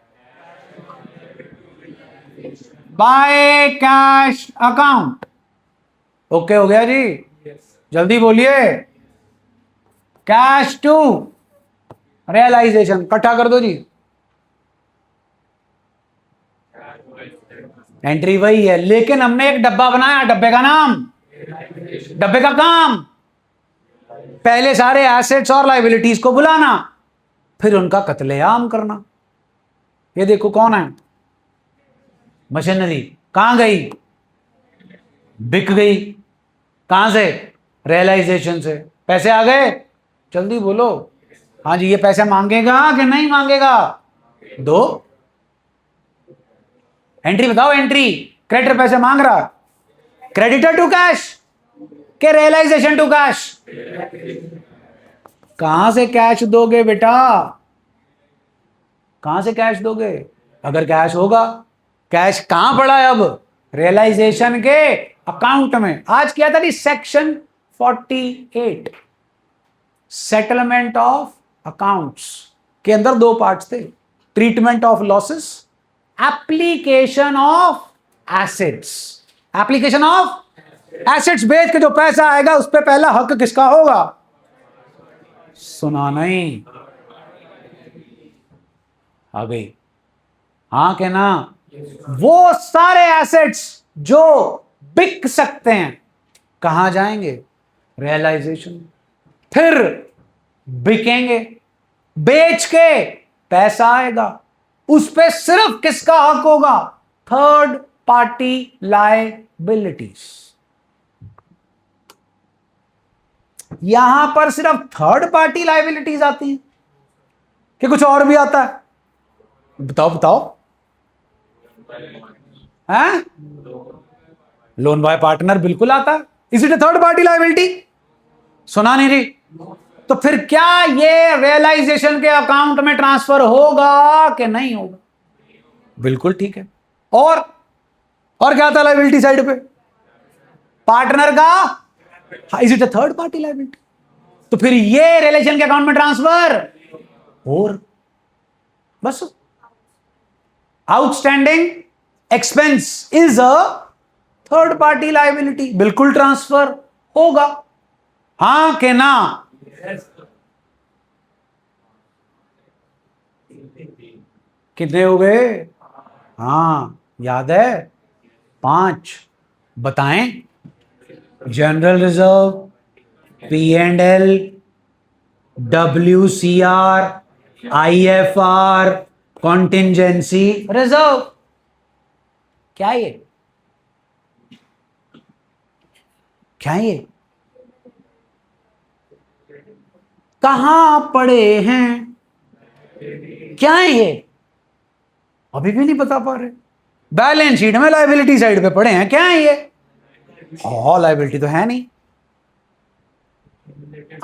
Speaker 1: By cash account. Okay हो गया जी? जल्दी बोलिए। कैश टू रियलाइजेशन, इकट्ठा कर दो जी। एंट्री वही है, लेकिन हमने एक डब्बा बनाया। डब्बे का नाम, डब्बे का काम, पहले सारे एसेट्स और लायबिलिटीज को बुलाना, फिर उनका कत्लेआम करना। ये देखो कौन है? मशीनरी। कहां गई? बिक गई। कहां से? रियलाइजेशन से। पैसे आ गए? जल्दी बोलो। हाँ जी, ये पैसे मांगेगा कि नहीं मांगेगा? दो। एंट्री बताओ, एंट्री। क्रेडिटर पैसे मांग रहा, क्रेडिटर टू कैश के रियलाइजेशन टू कैश? कहां से कैश दोगे बेटा, कहां से कैश दोगे? अगर कैश होगा, कैश कहां पड़ा है अब? रियलाइजेशन के अकाउंट में। आज किया था सेक्शन 48 सेटलमेंट ऑफ अकाउंट्स के अंदर दो पार्ट्स थे, treatment of losses, application of assets. Application of assets, बेच के जो पैसा आएगा उस पर पहला हक किसका होगा? सुना नहीं? आ गई? हाँ के ना? वो सारे एसेट्स जो बिक सकते हैं कहां जाएंगे? रियलाइजेशन। फिर बिकेंगे, बेच के पैसा आएगा, उस पे सिर्फ किसका हक होगा? Third party liabilities. यहां पर सिर्फ थर्ड पार्टी लायबिलिटीज आती हैं कि कुछ और भी आता है? बताओ बताओ। हैं? लोन बाय पार्टनर बिल्कुल आता है। Is it A third party liability? सुना नहीं रही? तो फिर क्या ये रियलाइजेशन के अकाउंट में ट्रांसफर होगा कि नहीं होगा? बिल्कुल ठीक है। और क्या था लायबिलिटी साइड पे? पार्टनर का, is it A third party liability? तो फिर ये रिलेशन के अकाउंट में ट्रांसफर, और बस outstanding expense is a third party liability, बिल्कुल ट्रांसफर होगा। हां के ना? कितने हो गए? हां याद है? 5। बताएं। General reserve, P&L, WCR, IFR, contingency reserve. क्या ये? क्या ये? कहां पड़े हैं? क्या है ये? अभी भी नहीं बता पा रहे। बैलेंस शीट में लायबिलिटी साइड पे पड़े हैं, क्या है ये? हाँ लायबिलिटी तो है नहीं।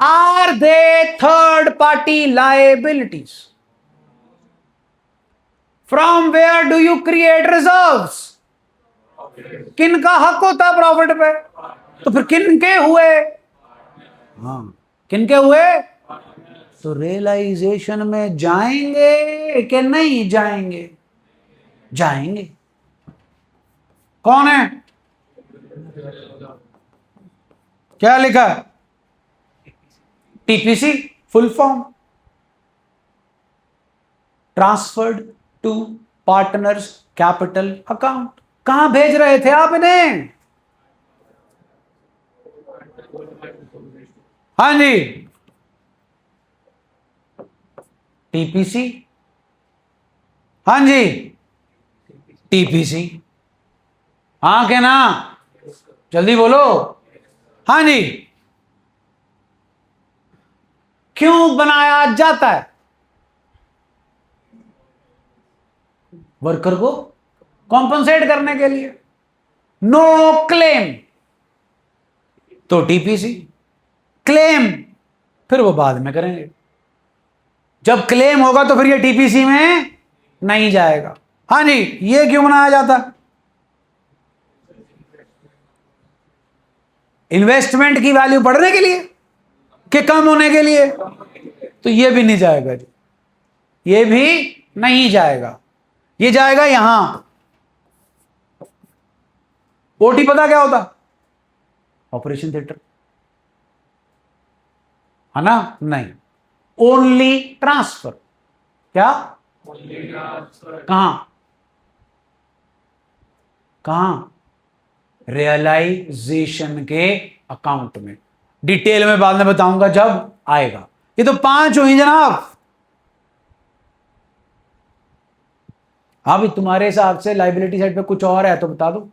Speaker 1: Are they third party liabilities? From where do you create reserves? किनका हक होता है प्रॉफिट पे? तो फिर किनके हुए? हाँ किनके हुए? तो रियलाइजेशन में जाएंगे कि नहीं जाएंगे? जाएंगे। कौन है? क्या लिखा है? TPC full form, transferred to partners capital account. कहां भेज रहे थे आप इन्हें? हाँ जी, टीपीसी। हाँ जी, टीपीसी। हाँ के ना? जल्दी बोलो। हाँ जी। क्यों बनाया जाता है? वर्कर को कॉम्पनसेट करने के लिए। नो क्लेम तो टीपीसी, क्लेम फिर वो बाद में करेंगे। जब क्लेम होगा तो फिर ये टीपीसी में नहीं जाएगा। हाँ जी, ये क्यों बनाया जाता? इन्वेस्टमेंट की वैल्यू बढ़ने के लिए कि कम होने के लिए? तो ये भी नहीं जाएगा जी, ये भी नहीं जाएगा। ये जाएगा यहां। ओटी पता क्या होता? ऑपरेशन थिएटर, है ना? नहीं, ओनली ट्रांसफर। क्या? कहां? कहां? रियलाइजेशन के अकाउंट में। डिटेल में बाद में बताऊंगा जब आएगा। ये तो 5 हुई जनाब। अभी तुम्हारे हिसाब से लाइबिलिटी साइड पे कुछ और है तो बता दो।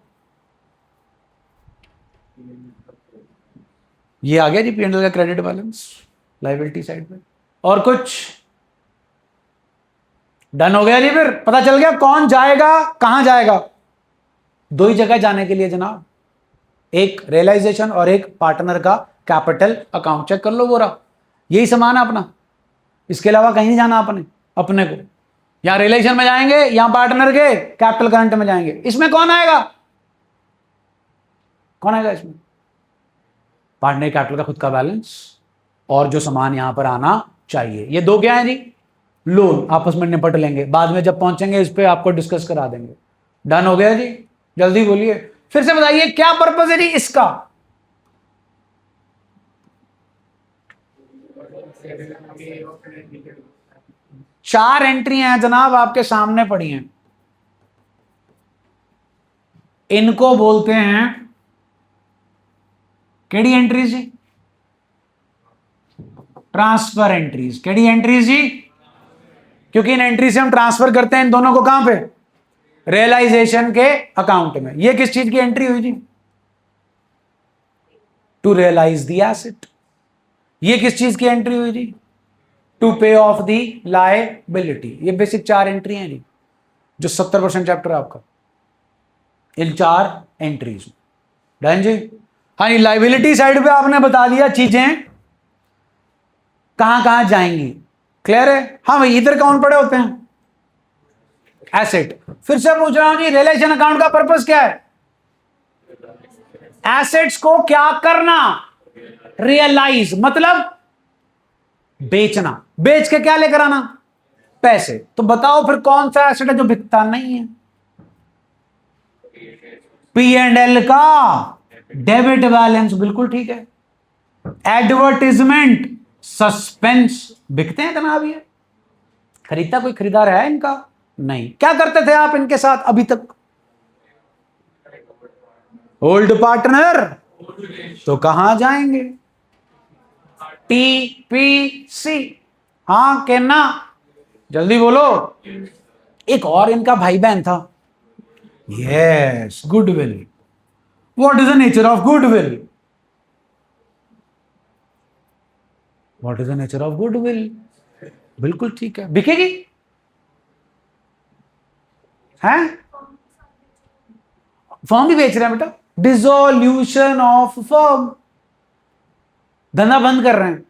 Speaker 1: ये आ गया जी P&L का क्रेडिट बैलेंस लाइबिलिटी साइड पे। और कुछ डन हो गया जी? फिर पता चल गया कौन जाएगा, कहां जाएगा। दो ही जगह जाने के लिए जनाब, एक रियलाइजेशन और एक पार्टनर का कैपिटल अकाउंट। चेक कर लो, वो रहा, यही समान है अपना, इसके अलावा कहीं नहीं जाना अपने को। यहां रिलेशन में जाएंगे, यहां पार्टनर के कैपिटल करंट में जाएंगे। इसमें कौन आएगा, कौन आएगा इसमें? पार्टनर कैपिटल का खुद का बैलेंस और जो सामान यहां पर आना चाहिए। ये दो क्या है जी, लोन, आपस में निपट लेंगे, बाद में जब पहुंचेंगे इस पे आपको डिस्कस करा देंगे। डन हो गया जी, जल्दी बोलिए, फिर से बताइए क्या पर्पस है जी इसका? चार एंट्री हैं जनाब, आपके सामने पड़ी हैं, इनको बोलते हैं केडी एंट्रीज जी, ट्रांसफर एंट्रीज। केडी एंट्रीज जी, क्योंकि इन एंट्री से हम ट्रांसफर करते हैं इन दोनों को कहां पे, रियलाइजेशन के अकाउंट में। ये किस चीज की एंट्री हुई जी, टू रियलाइज द एसेट। ये किस चीज की एंट्री हुई जी, to pay of the liability. ये बेसिक चार एंट्री हैं जी, जो 70% चैप्टर है आपका, इन चार एंट्रीज। डन जी। हाँ जी, लायबिलिटी साइड पे आपने बता दिया चीजें कहां कहां जाएंगी, क्लियर है? हाँ भाई, इधर कौन पड़े होते हैं, एसेट। फिर से पूछ रहा हूं जी, रिलेशन अकाउंट का पर्पस क्या है? एसेट्स को क्या करना, रियलाइज, मतलब बेचना। बेच के क्या लेकर आना, पैसे। तो बताओ फिर कौन सा एसेट है जो बिकता नहीं है? P&L का डेबिट बैलेंस, बिल्कुल ठीक है। एडवर्टीजमेंट, सस्पेंस, बिकते हैं जनाब ये, खरीदता कोई खरीदार है इनका? नहीं। क्या करते थे आप इनके साथ अभी तक? ओल्ड पार्टनर, तो कहां जाएंगे, TPC। हाँ कहना, जल्दी बोलो। एक और इनका भाई बहन था, yes, goodwill. What is the nature of goodwill? What is the nature of goodwill? बिल्कुल ठीक है, बिकेगी है, फर्म भी बेच रहे हैं बेटा, डिसोल्यूशन ऑफ फर्म, धंधा बंद कर रहे हैं,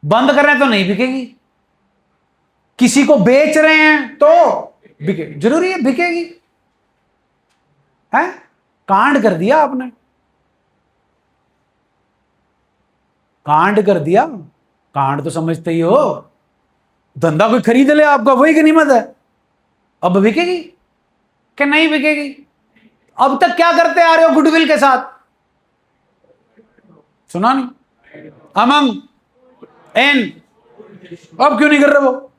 Speaker 1: बंद कर रहे हैं तो नहीं बिकेगी, किसी को बेच रहे हैं तो बिकेगी, जरूरी है बिकेगी है? कांड कर दिया आपने, कांड कर दिया। कांड तो समझते ही हो, धंधा कोई खरीद ले आपका, वही गनीमत है। अब बिकेगी कि नहीं बिकेगी? अब तक क्या करते आ रहे हो गुडविल के साथ, सुना नहीं? अमंग, एन, अब क्यों नहीं कर रहे वो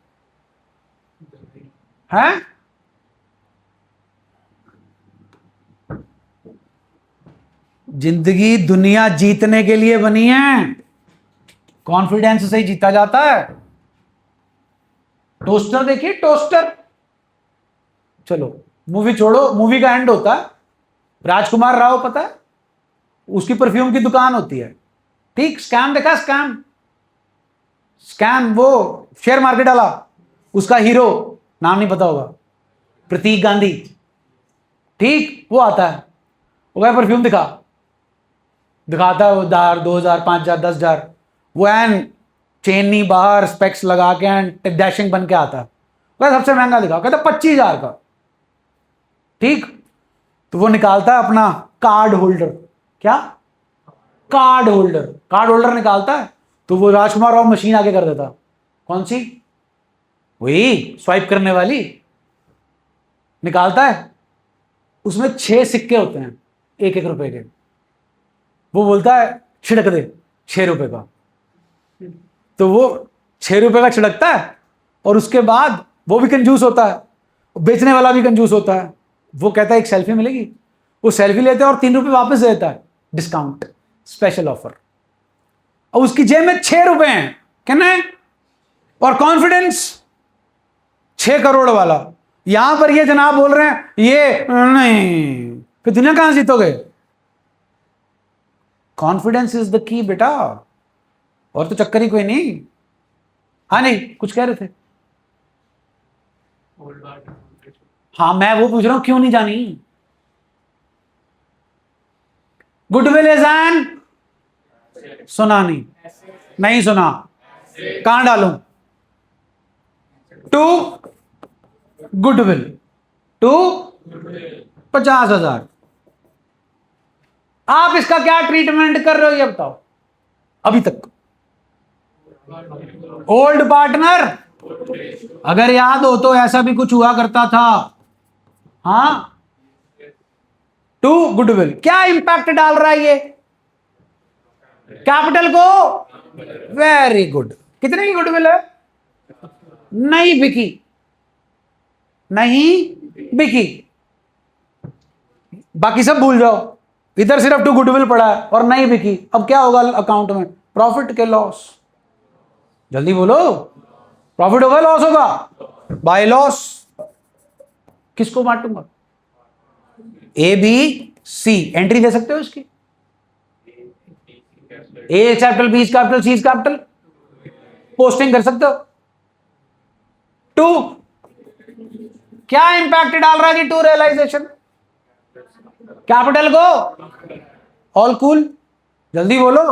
Speaker 1: है? जिंदगी दुनिया जीतने के लिए बनी है, कॉन्फिडेंस से ही जीता जाता है। टोस्टर देखिए, टोस्टर, चलो मूवी छोड़ो, मूवी का एंड होता है, राजकुमार राव पता है, उसकी परफ्यूम की दुकान होती है, ठीक? स्कैम देखा, स्कैम, स्कैम, वो शेयर मार्केट वाला, उसका हीरो, नाम नहीं पता होगा, प्रतीक गांधी, ठीक? वो आता है, वो क्या परफ्यूम दिखाता है, वो 1000 5000 10,000, वो एन चेन्नी बाहर स्पेक्स लगा के एंड डैशिंग बन के आता है, वह सबसे महंगा दिखा, कहता 25,000 का, ठीक? तो वो निकालता है अपना कार्ड होल्डर, क्या कार्ड होल्डर, कार्ड होल्डर निकालता है, तो वो राजकुमार राव मशीन आगे कर देता, कौन सी, वही स्वाइप करने वाली, निकालता है, उसमें 6 सिक्के होते हैं 1-1 रुपए के, वो बोलता है छिड़क दे 6 रुपए का, तो वो 6 रुपए का छिड़कता है, और उसके बाद वो भी कंजूस होता है, बेचने वाला भी कंजूस होता है, वो कहता है एक सेल्फी मिलेगी, वो सेल्फी लेते हैं और 3 रुपए वापस दे देता है, डिस्काउंट, स्पेशल ऑफर, और उसकी जेब में 6 रुपए हैं, कहना है, और कॉन्फिडेंस 6 करोड़ वाला। यहां पर ये जनाब बोल रहे हैं ये नहीं, फिर दुनिया कहां जीतोगे? कॉन्फिडेंस इज द की बेटा, और तो चक्कर ही कोई नहीं। हाँ नहीं, कुछ कह रहे थे? हाँ मैं वो पूछ रहा हूं, क्यों नहीं जानी? गुडविल इज एन, सुना नहीं, नहीं सुना, कहां डालूं? To goodwill, to 50,000। आप इसका क्या ट्रीटमेंट कर रहे हो ये बताओ अभी तक। ओल्ड पार्टनर, अगर याद हो तो ऐसा भी कुछ हुआ करता था। हाँ, टू गुडविल क्या इंपैक्ट डाल रहा है ये? कैपिटल को। Very good. कितने की गुडविल है? नहीं बिकी, नहीं बिकी, बाकी सब भूल जाओ, इधर सिर्फ टू गुडविल पड़ा है और नहीं बिकी। अब क्या होगा अकाउंट में? प्रॉफिट के लॉस। जल्दी बोलो, प्रॉफिट होगा लॉस होगा? By loss. किसको बांटूंगा? ए बी सी, एंट्री दे सकते हो इसकी? ए कैपिटल, बी कैपिटल, सी कैपिटल, पोस्टिंग कर सकते हो। टू क्या इंपैक्ट डाल रहा है जी? टू रियलाइजेशन, कैपिटल को। ऑल कूल, जल्दी बोलो।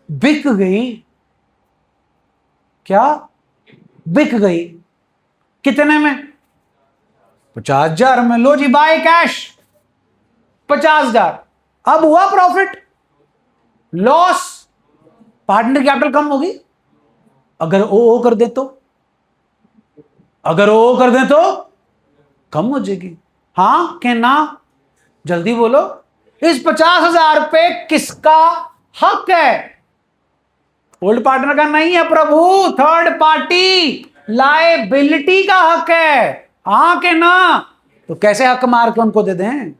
Speaker 1: बिक गई, क्या बिक गई? कितने में? 50,000 में। लो जी, बाय कैश 50,000। अब हुआ प्रॉफिट लॉस, पार्टनर कैपिटल कम होगी। अगर ओ कर दे तो, अगर ओ कर दे तो कम हो जाएगी। हाँ कि ना? जल्दी बोलो। इस 50,000 पे किसका हक है? ओल्ड पार्टनर का नहीं है प्रभु, थर्ड पार्टी लायबिलिटी का हक है। हाँ कि ना? तो कैसे हक मार के उनको दे दें?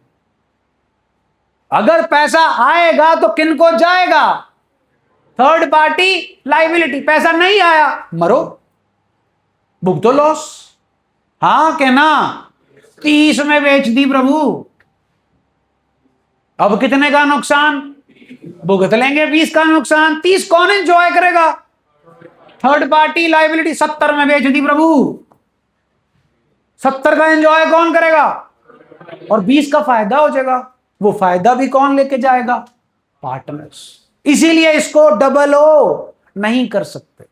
Speaker 1: अगर पैसा आएगा तो किनको जाएगा? Third party liability. पैसा नहीं आया, मरो, भुगतो लॉस। हाँ कि ना? 30 में बेच दी प्रभु, अब कितने का नुकसान? भुगत लेंगे 20 का नुकसान। 30 कौन एंजॉय करेगा? Third party liability. 70 में बेच दी प्रभु, 70 का एंजॉय कौन करेगा? और 20 का फायदा हो जाएगा। वो फायदा भी कौन लेके जाएगा? पार्टनर्स। इसीलिए इसको डबल ओ नहीं कर सकते,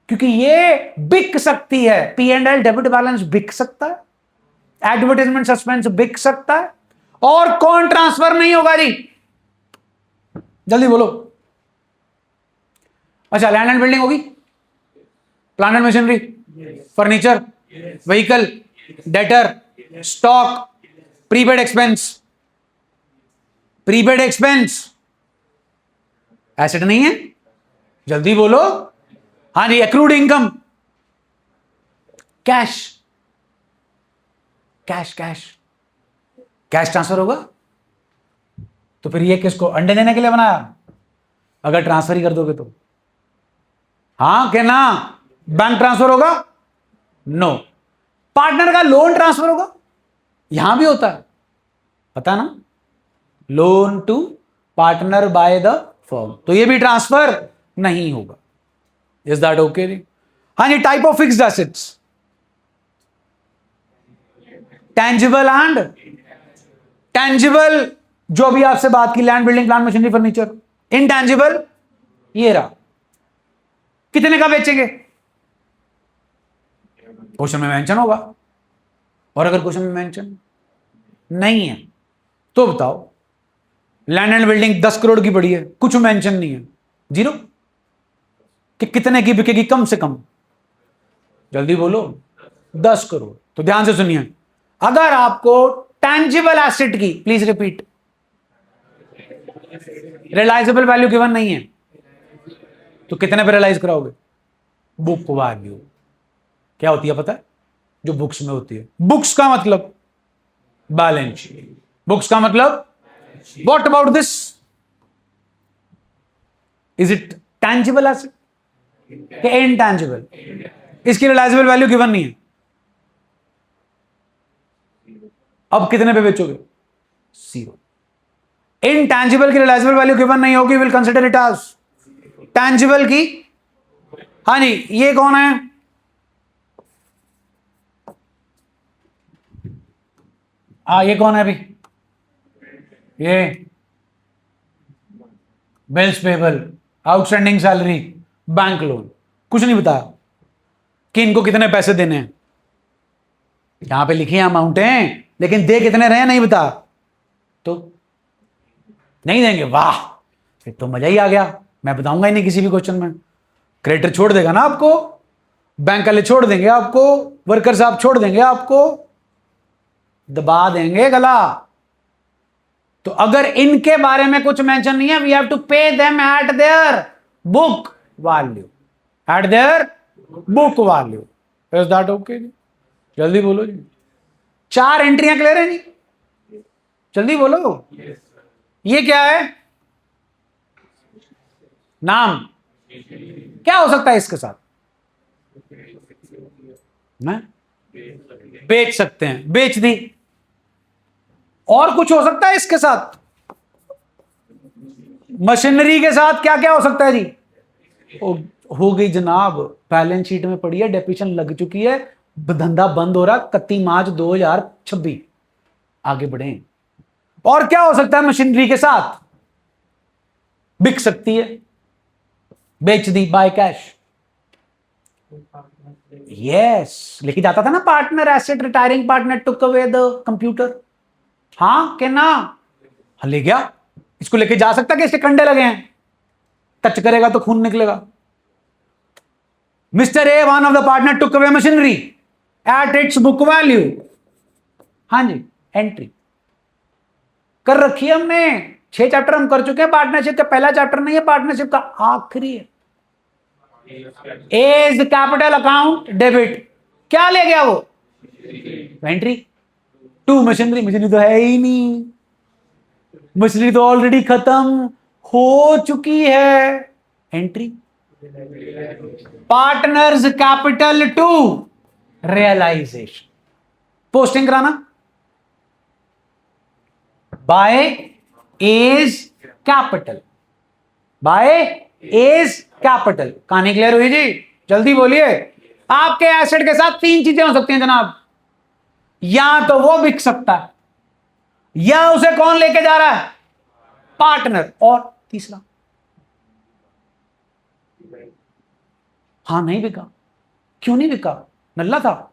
Speaker 1: क्योंकि ये बिक सकती है। P&L डेबिट बैलेंस बिक सकता है, एडवर्टाइजमेंट सस्पेंस बिक सकता है, और कौन ट्रांसफर नहीं होगा जी? जल्दी बोलो। अच्छा, लैंड एंड बिल्डिंग होगी, plant and machinery, furniture, vehicle, debtor, stock, prepaid expense. Prepaid expense asset नहीं है? जल्दी बोलो। हाँ जी, accrued income, cash, cash cash cash transfer होगा। तो फिर ये किसको? अंडे देने के लिए बनाया? अगर ट्रांसफर ही कर दोगे तो। हाँ कि ना? बैंक ट्रांसफर होगा? नो। पार्टनर का लोन ट्रांसफर होगा? यहां भी होता है, पता ना? Loan to partner by the firm, तो ये भी ट्रांसफर नहीं होगा। इज दैट ओके जी? हाँ जी, type of fixed assets, tangible and tangible, जो अभी आपसे बात की, land, building, plant, machinery, furniture. Intangible ये रहा, कितने का बेचेंगे? क्वेश्चन में मेंशन होगा, और अगर क्वेश्चन में मेंशन नहीं है तो बताओ। लैंड एंड बिल्डिंग 10 करोड़ की पड़ी है, कुछ मेंशन नहीं है, जीरो। कि कितने की बिकेगी कम से कम? जल्दी बोलो। 10 करोड़। तो ध्यान से सुनिए, अगर आपको टेंजिबल एसेट की, please repeat, realisable value given नहीं है, तो कितने पे रियलाइज कराओगे? Book value. क्या होती है पता है? जो बुक्स में होती है। बुक्स का मतलब बैलेंस शीट, बुक्स का मतलब। What about this? Is it tangible asset कि इनटेंजिबल? इसकी रियलाइजेबल वैल्यू गिवन नहीं है, अब कितने पे बेचोगे? 0। इनटेंजिबल की रियलाइजेबल वैल्यू गिवन नहीं होगी, will consider it as tangible की। हाँ जी, ये कौन है? ये कौन है अभी? ये bills payable, outstanding salary, bank loan, कुछ नहीं बताया कि इनको कितने पैसे देने हैं। यहां पे लिखी अमाउंट है लेकिन दे कितने रहे नहीं बता, तो नहीं देंगे। वाह, फिर तो मजा ही आ गया। मैं बताऊंगा ही नहीं किसी भी क्वेश्चन में। क्रेडिटर छोड़ देगा ना आपको, बैंक वाले छोड़ देंगे आपको, वर्कर साहब छोड़ देंगे आपको, दबा देंगे गला। तो अगर इनके बारे में कुछ मेंशन नहीं है, we have to pay them at their book value, at their book value. Is that okay जी? जल्दी बोलो जी। 4 एंट्रियां क्लियर है जी? जल्दी बोलो। ये क्या है? नाम क्या हो सकता है इसके साथ? मैं बेच सकते हैं, बेच दी। और कुछ हो सकता है इसके साथ? मशीनरी के साथ क्या क्या हो सकता है जी? हो गई जनाब, बैलेंस शीट में पड़ी है, डेप्रिसिएशन लग चुकी है, धंधा बंद हो रहा 31 मार्च 2026। आगे बढ़े। और क्या हो सकता है मशीनरी के साथ? बिक सकती है, बेच दी, बाय कैश। यस, लेके जाता था ना partner asset, retiring partner took away the computer. हाँ के ना? हाँ, ले गया। इसको लेके जा सकता कि इसके कंडे लगे हैं, टच करेगा तो खून निकलेगा। Mister A, one of the partner took away machinery at its book value. हाँ जी, एंट्री कर रखी है हमने। 6 चैप्टर हम कर चुके हैं पार्टनरशिप का। पहला चैप्टर नहीं है पार्टनरशिप का, आखिरी है। एज कैपिटल अकाउंट डेबिट, क्या ले गया वो? एंट्री। 2 मशीनरी, मशीनरी तो है ही नहीं, मशीनरी तो ऑलरेडी खत्म हो चुकी है। Entry. Partners capital to realisation, posting कराना by A's capital, by A's capital. कहानी क्लियर हुई जी? जल्दी बोलिए। आपके एसेट के साथ 3 चीजें हो सकती हैं जनाब। या तो वो बिक सकता है, या उसे कौन लेके जा रहा है? पार्टनर। और तीसरा, हाँ नहीं बिका। क्यों नहीं बिका? नल्ला था।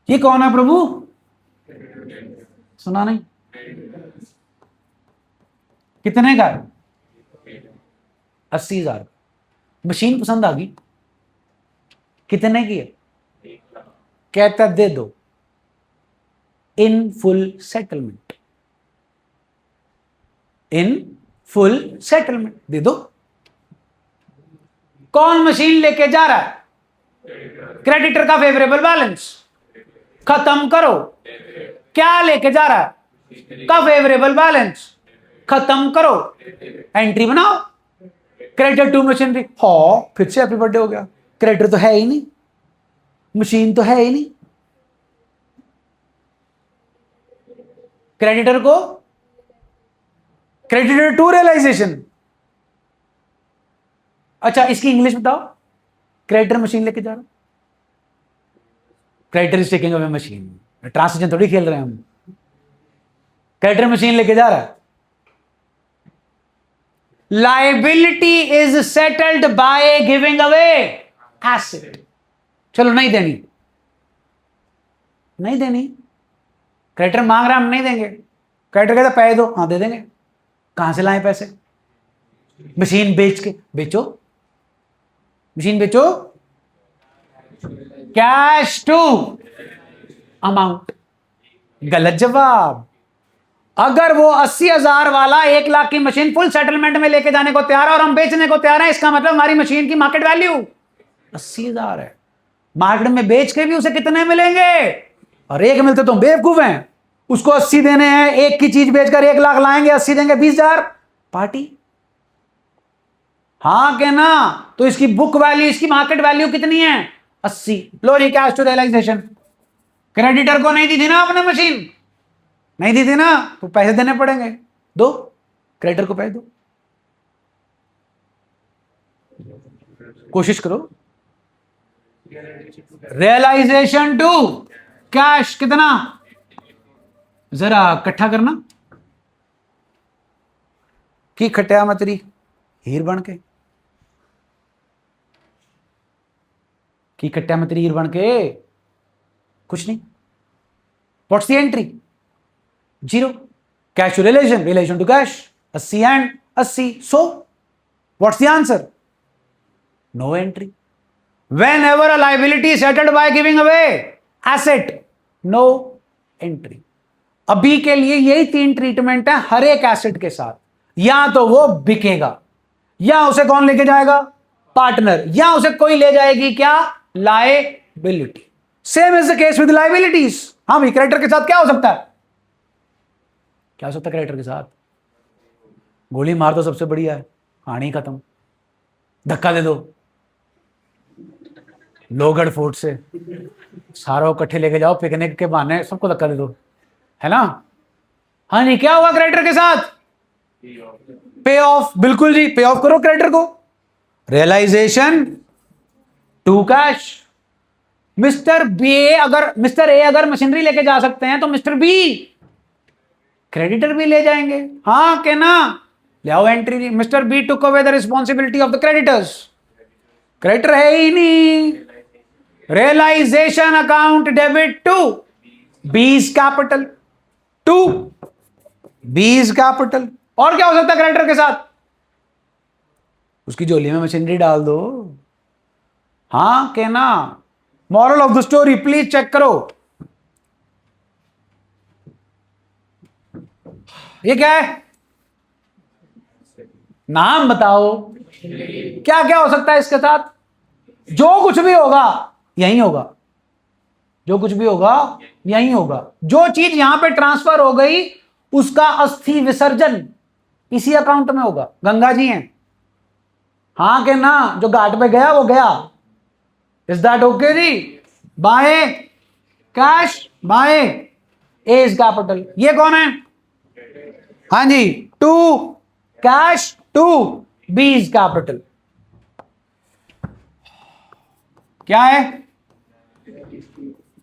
Speaker 1: ये कौन है प्रभु? सुना नहीं? कितने का है? 80,000। मशीन पसंद आ गई, कितने की है? कहता दे दो, in full settlement, in full settlement दे दो। कौन मशीन लेके जा रहा है? क्रेडिटर का फेवरेबल बैलेंस खत्म करो। क्या लेके जा रहा है? का फेवरेबल बैलेंस खत्म करो। एंट्री बनाओ, क्रेडिटर टू मशीनरी। हाँ, फिर से हैप्पी बर्थडे हो गया। क्रेडिटर तो है ही नहीं, मशीन तो है ही नहीं। क्रेडिटर को, क्रेडिटर टू रियलाइजेशन। अच्छा, इसकी इंग्लिश बताओ। क्रेडिटर मशीन लेके जा रहा, creditor is taking away machine. Translation थोड़ी खेल रहे हैं हम। क्रेडिटर मशीन लेके जा रहा है। Liability is settled by giving away asset. चलो नहीं देनी, नहीं देनी। क्रेडिटर मांग रहा, हम नहीं देंगे। क्रेडिटर कहता पैसे दो, हाँ दे देंगे। कहां से लाए पैसे? मशीन बेच के। बेचो, मशीन बेचो। कैश टू अमाउंट, गलत जवाब। अगर वो 80,000 वाला 1 लाख की मशीन फुल सेटलमेंट में लेके जाने को तैयार है और हम बेचने को तैयार है, इसका मतलब हमारी मशीन की मार्केट वैल्यू 80,000 है। मार्केट में बेच के भी उसे कितने मिलेंगे? और एक मिलते तो बेवकूफ हैं। उसको 80 देने हैं, एक की चीज बेचकर 1 लाख लाएंगे, 80 देंगे, 20,000 पार्टी। हाँ के ना? तो इसकी बुक वैल्यू, इसकी मार्केट वैल्यू कितनी है? 80। लो जी, कैश टू रियलाइजेशन। क्रेडिटर को नहीं दी थी ना आपने मशीन, नहीं दी थी ना, तो पैसे देने पड़ेंगे। दो, क्रेडिटर को पैसे दो। कोशिश करो। रियलाइजेशन टू कैश कितना? जरा इकट्ठा करना। की खटिया मतरी हीर बन के, की खटिया मतरी हीर बन के, कुछ नहीं। What's the entry? 0. Cash to relation, relation to cash, 80 and 80. So what's the answer? No entry. Whenever a liability is settled by giving away asset, no entry. अभी के लिए यही 3 ट्रीटमेंट है हर एक एसेट के साथ। या तो वो बिकेगा, या उसे कौन लेके जाएगा? पार्टनर, या उसे कोई ले जाएगी क्या? Liability. Same is the case with liabilities. हाँ भाई, क्रेडिटर के साथ क्या हो सकता है? क्या हो सकता है क्रेडिटर के साथ? गोली मार दो, सबसे बढ़िया है, कहानी खत्म। धक्का दे दो लोहगढ़ फोर्ट से, सारों इकट्ठे लेके जाओ पिकनिक के बहाने, सबको धक्का दे दो, है ना? हाँ जी, क्या हुआ क्रेडिटर के साथ? पे ऑफ। बिल्कुल जी, पे ऑफ करो क्रेडिटर को। Realisation to cash. Mister A अगर मशीनरी लेके जा सकते हैं तो मिस्टर बी क्रेडिटर भी ले जाएंगे। हाँ के ना? ले आओ entry. Mister B took away the responsibility of the creditors. Creditor है ही नहीं। Realisation account debit to B's capital, to B's capital. और क्या हो सकता है क्रेडिटर के साथ? उसकी झोली में मशीनरी डाल दो। हाँ के ना? Moral of the story please check करो। ये क्या है? नाम बताओ, क्या क्या हो सकता है इसके साथ? जो कुछ भी होगा यही होगा, जो कुछ भी होगा यही होगा। जो चीज यहां पे ट्रांसफर हो गई उसका अस्थि विसर्जन इसी अकाउंट में होगा। गंगा जी हैं, हाँ के ना? जो घाट पे गया वो गया। इज दैट ओके जी? By cash, by A's capital. ये कौन है? हाँ जी, to cash to B's capital. क्या है?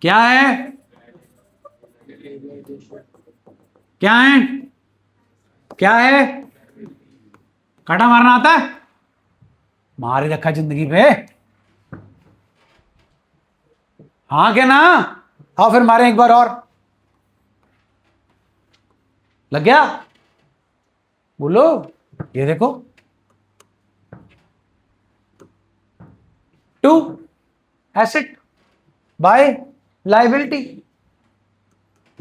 Speaker 1: क्या है? क्या है? क्या है? काटा मारना आता है? मार ही रखा जिंदगी पे। हाँ क्या ना? आओ फिर मारें एक बार और। लग गया? बोलो। ये देखो, टू एसेट बाय लायबिलिटी।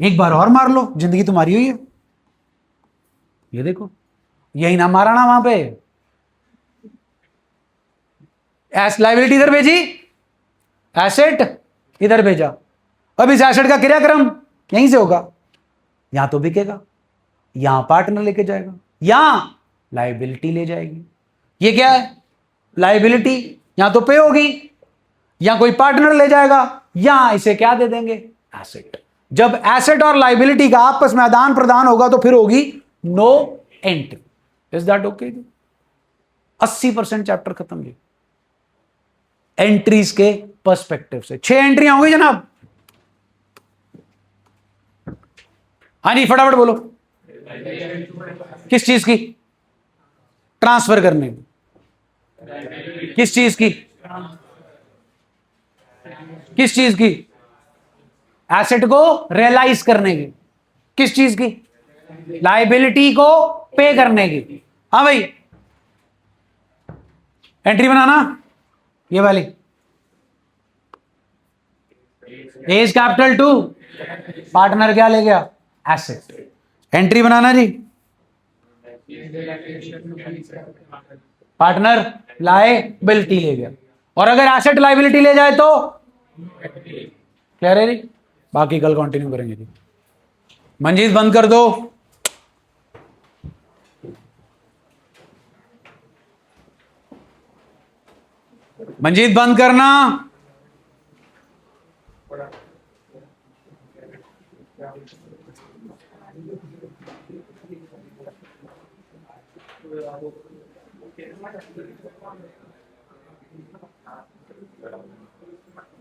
Speaker 1: एक बार और मार लो, जिंदगी तुम्हारी हुई है। ये देखो, यही ना मारा ना वहां पे। एस लायबिलिटी इधर भेजी, एसेट इधर भेजा। अब इस एसेट का क्रियाक्रम यहीं से होगा। यहां तो बिकेगा, यहां पार्टनर लेके जाएगा, यहां लायबिलिटी ले जाएगी। ये क्या है? लायबिलिटी यहां तो पे होगी, यहां कोई पार्टनर ले जाएगा, यहां इसे क्या दे देंगे? एसेट। जब एसेट और लायबिलिटी का आपस में आदान प्रदान होगा तो फिर होगी no entry. Is that okay? 80% chapter खत्म जी एंट्रीज के पर्सपेक्टिव से। 6 एंट्रियां होंगी जनाब। हाँ जी, फटाफट बोलो। किस चीज की? ट्रांसफर करने की। किस चीज की? किस चीज की? एसेट को रियलाइज करने की। किस चीज की? लायबिलिटी को पे करने की। हाँ भाई, एंट्री बनाना ये वाली। एज कैपिटल टू पार्टनर क्या ले गया? एसेट। एंट्री बनाना जी। पार्टनर लायबिलिटी ले गया, और अगर एसेट लायबिलिटी ले जाए तो क्लियर है जी? बाकी कल कंटिन्यू करेंगे जी। मंजीत बंद कर दो। मंजीत बंद करना।